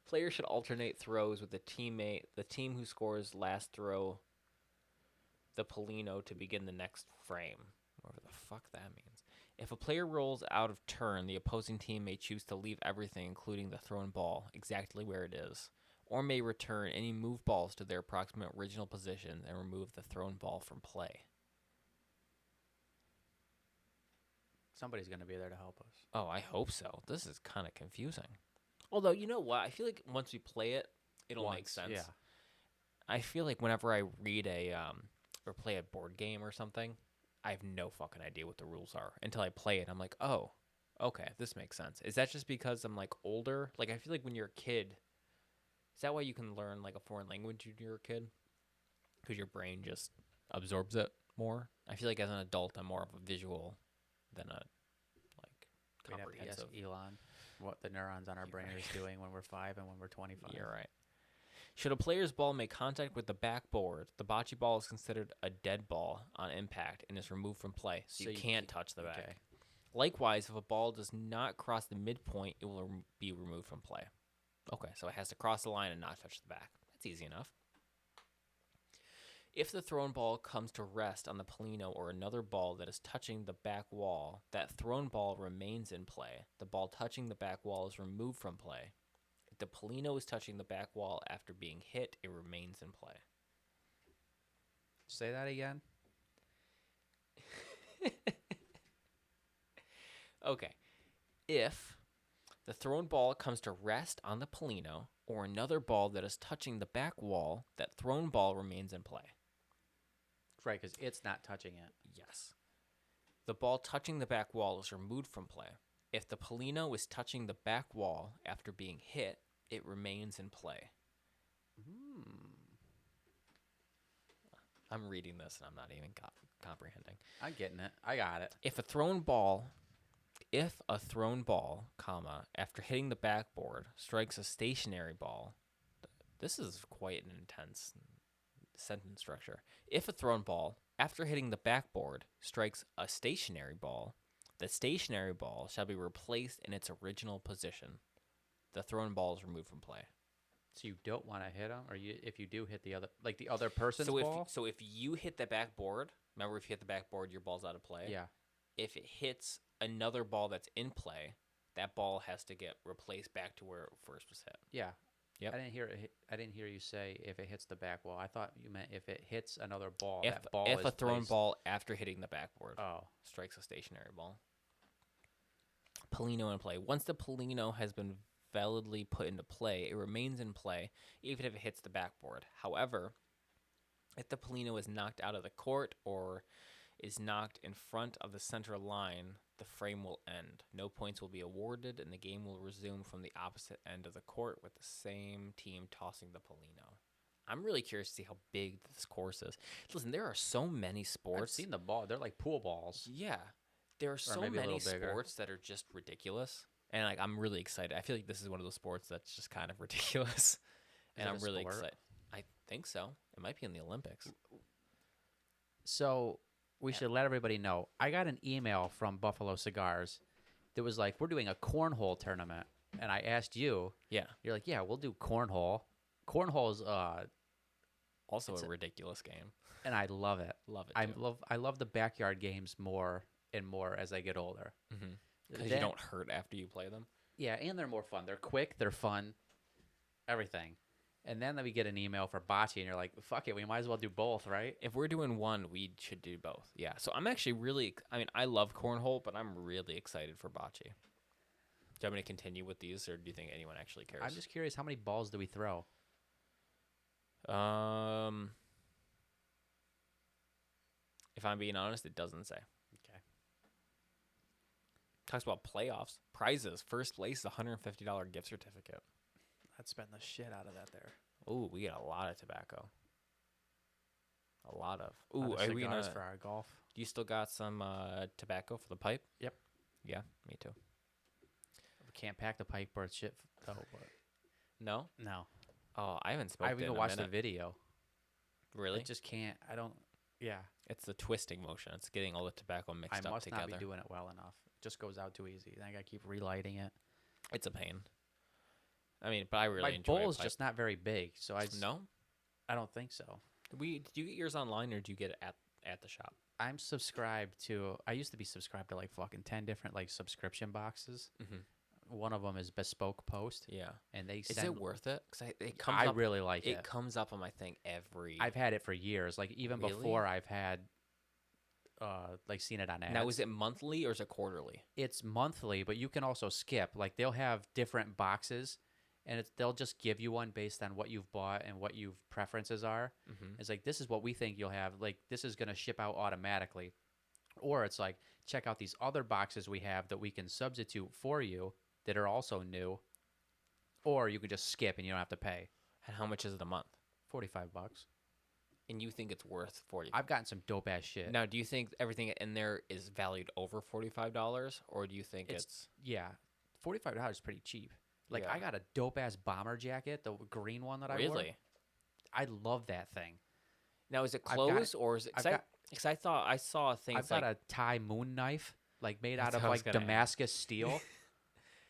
Players should alternate throws with the teammate. The team who scores last throw the Polino to begin the next frame. Whatever the fuck that means. If a player rolls out of turn, the opposing team may choose to leave everything, including the thrown ball, exactly where it is, or may return any move balls to their approximate original position and remove the thrown ball from play. Somebody's going to be there to help us. Oh, I hope so. This is kind of confusing. Although, you know what? I feel like once we play it, it'll make sense. Yeah. I feel like whenever I read or play a board game or something, I have no fucking idea what the rules are until I play it. I'm like, oh, okay, this makes sense. Is that just because I'm like older? Like, I feel like when you're a kid, is that why you can learn like a foreign language when you're a kid? Because your brain just absorbs it more. I feel like as an adult, I'm more of a visual than a like We'd have to ask comprehensive. Elon what the neurons on our brain right. is doing when we're 5 and when we're 25. You're right. Should a player's ball make contact with the backboard, the bocce ball is considered a dead ball on impact and is removed from play, so you can't touch the back. Okay. Likewise, if a ball does not cross the midpoint, it will be removed from play. Okay, so it has to cross the line and not touch the back. That's easy enough. If the thrown ball comes to rest on the Polino or another ball that is touching the back wall, that thrown ball remains in play. The ball touching the back wall is removed from play. If the Polino is touching the back wall after being hit, it remains in play. Say that again. Okay. If the thrown ball comes to rest on the Polino or another ball that is touching the back wall, that thrown ball remains in play. Right, because it's not touching it. Yes. The ball touching the back wall is removed from play. If the Polino is touching the back wall after being hit, it remains in play. I'm reading this and I'm not even comprehending. I'm getting it. I got it. If a thrown ball, comma, after hitting the backboard, strikes a stationary ball, this is quite an intense sentence structure. If a thrown ball, after hitting the backboard, strikes a stationary ball, the stationary ball shall be replaced in its original position. The thrown ball is removed from play. So you don't want to hit them, or if you do hit the other person's ball. So if you hit the backboard, remember if you hit the backboard, your ball's out of play. Yeah. If it hits another ball that's in play, that ball has to get replaced back to where it first was hit. Yeah. Yep. I didn't hear you say if it hits the back wall. I thought you meant if it hits another ball. If That ball if is a thrown placed. ball after hitting the backboard Oh. strikes a stationary ball. Polino in play. Once the Polino has been validly put into play, it remains in play even if it hits the backboard. However, if the Polino is knocked out of the court or is knocked in front of the center line, the frame will end. No points will be awarded, and the game will resume from the opposite end of the court with the same team tossing the Polino. I'm really curious to see how big this course is. Listen, there are so many I've sports. seen the ball. They're like pool balls. Yeah. There are so maybe a many little bigger. sports that are just ridiculous. And like I'm really excited. I feel like this is one of those sports that's just kind of ridiculous. And it I'm a really sport? excited. I think so. It might be in the Olympics. So we should let everybody know. I got an email from Buffalo Cigars that was like, we're doing a cornhole tournament. And I asked you. Yeah. You're like, yeah, we'll do cornhole. Cornhole is Also a ridiculous game. and I love it. Love it I too. love the backyard games more and more as I get older. Because you don't hurt after you play them. Yeah, and they're more fun. They're quick, they're fun, everything. And then we get an email for bocce, and you're like, fuck it, we might as well do both, right? If we're doing one, we should do both. Yeah. So I'm actually really. I mean, I love cornhole, but I'm really excited for bocce. Do you want me to continue with these, or do you think anyone actually cares? I'm just curious, how many balls do we throw? If I'm being honest, it doesn't say. Okay. Talks about playoffs, prizes, first place, $150 gift certificate. I'd spend the shit out of that there. Ooh, we get a lot of tobacco. A lot of. A lot Ooh, of are we cigars gonna? for our golf? You still got some tobacco for the pipe? Yep. Yeah, me too. We can't pack the pipe or it's shit, though. But No. no. Oh, I haven't smoked I it even in a watched the minute. video. Really? I just can't. I don't. Yeah. It's the twisting motion. It's getting all the tobacco mixed I up must together. not be doing it well enough. It just goes out too easy. Then I gotta keep relighting it. It's a pain. I mean, but I really My enjoy bowl a is pipe. just not very big, so No? I don't think so. Did you get yours online, or did you get it at the shop? I'm subscribed to. I used to be subscribed to like fucking 10 different like subscription boxes. Mm-hmm. One of them is Bespoke Post, Yeah. and they Is send. it worth it? Because it comes I up. really like It it. comes up on my thing every. I've had it for years. Like even Really? before I've had, like seen it on ads. Now, is it monthly or is it quarterly? It's monthly, but you can also skip. Like they'll have different boxes, and they'll just give you one based on what you've bought and what your preferences are. Mm-hmm. It's like, this is what we think you'll have. Like this is gonna ship out automatically, or it's like, check out these other boxes we have that we can substitute for you that are also new, or you could just skip and you don't have to pay. And how much is it a month? $45. And you think it's worth 40? I've gotten some dope ass shit. Now, do you think everything in there is valued over $45, or do you think it's Yeah, $45 is pretty cheap. Like Yeah. I got a dope ass bomber jacket, the green one that I wore. really? I love that thing. Now, is it I've got closed it- or is it? I've Because got- I thought I saw things I've got like a Thai moon knife, like made out That's of what I was like gonna Damascus steel,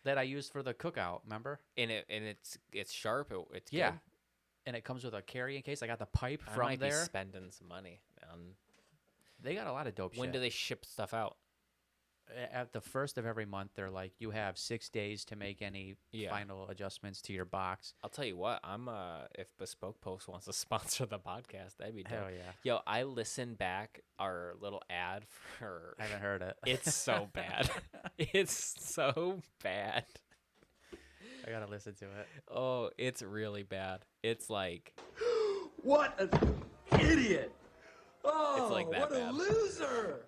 that I used for the cookout. Remember? it's sharp. It's Yeah. good. And it comes with a carrying case. I got the pipe I from might be there. spending some money on. They got a lot of dope When shit. do they ship stuff out? At the first of every month, they're like, you have 6 days to make any Yeah. final adjustments to your box. I'll tell you what. I'm if Bespoke Post wants to sponsor the podcast, that'd be dope. Hell yeah. Yo, I listened back our little ad for. I haven't heard it. It's so bad. It's so bad. I gotta listen to it. Oh, it's really bad. It's like What an idiot! Oh, It's like that what a bad. loser!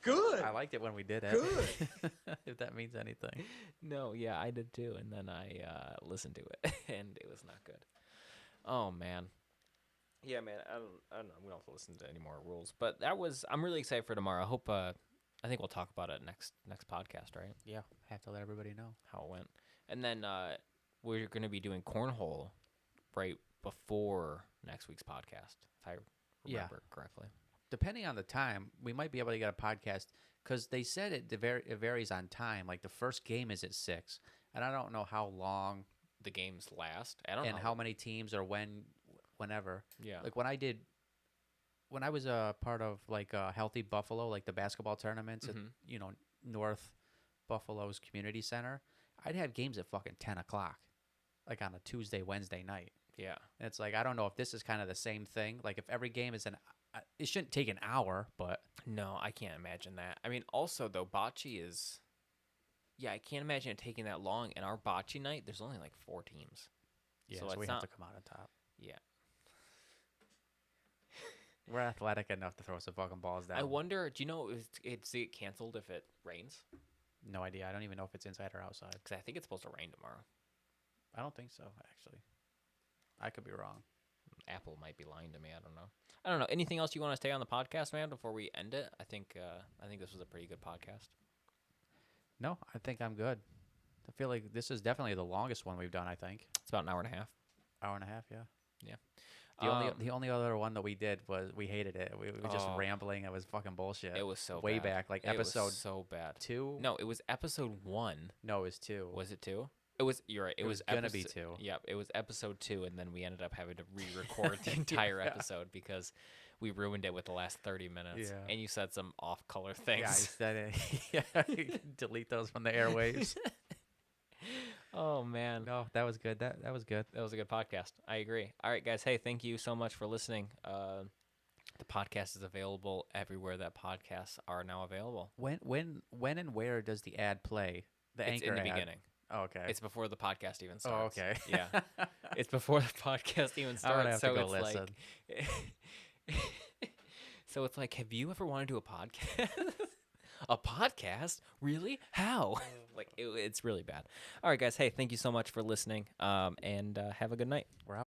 Good. I liked it when we did it. Good. If that means anything. no, yeah, I did too, and then I listened to it, and it was not good. Oh man, yeah, man, I don't know. We don't have to listen to any more rules, but I'm really excited for tomorrow. I hope. I think we'll talk about it next podcast, right? Yeah, have to let everybody know. How it went, and then we're going to be doing cornhole right before next week's podcast, if I remember correctly. Depending on the time, we might be able to get a podcast because they said it varies on time. Like the first game is at 6, and I don't know how long The games last. I don't know and how many teams or whenever. Yeah. Like when I was a part of like Healthy Buffalo, like the basketball tournaments at North Buffalo's community center, I'd have games at fucking 10 o'clock, like on a Tuesday, Wednesday night. Yeah. And it's like, I don't know if this is kind of the same thing. Like if every game is it shouldn't take an hour, but No, I can't imagine that. I mean, also though, bocce is. Yeah, I can't imagine it taking that long. And our bocce night, there's only like 4 teams. yeah, So so, it's we not- have to come out on top. Yeah. We're athletic enough to throw some fucking balls down. I wonder. Do you know it's get canceled if it rains? No idea. I don't even know if it's inside or outside. Because I think it's supposed to rain tomorrow. I don't think so, actually. I could be wrong. Apple might be lying to me. I don't know. I don't know. Anything else you want to say on the podcast, man? Before we end it, I think this was a pretty good podcast. No, I think I'm good. I feel like this is definitely the longest one we've done, I think. It's about an hour and a half. Hour and a half, yeah. Yeah. The only other one that we did was we hated it. We were just Oh. rambling. It was fucking bullshit. It was so way bad. back, like It was episode so bad. 2. No, it was episode 1. No, it was 2. Was it 2? It was. You're right. It was gonna be 2. Yep. It was episode 2, and then we ended up having to re-record the entire Yeah. episode because we ruined it with the last 30 minutes. Yeah. And you said some off-color things. Yeah, I said it. Yeah, delete those from the airwaves. Oh man. No, that was good. That was good. That was a good podcast. I agree. All right, guys. Hey, thank you so much for listening. The podcast is available everywhere that podcasts are now available. When and where does the ad play? The It's anchor in the ad. beginning. Oh, okay. It's before the podcast even Oh, starts. okay. Yeah. It's before the podcast even I'm gonna starts. have to So go it's listen. like So it's like, have you ever wanted to do a podcast? A podcast? Really? How? Like it's really bad. All right, guys. Hey, thank you so much for listening. And have a good night. We're out.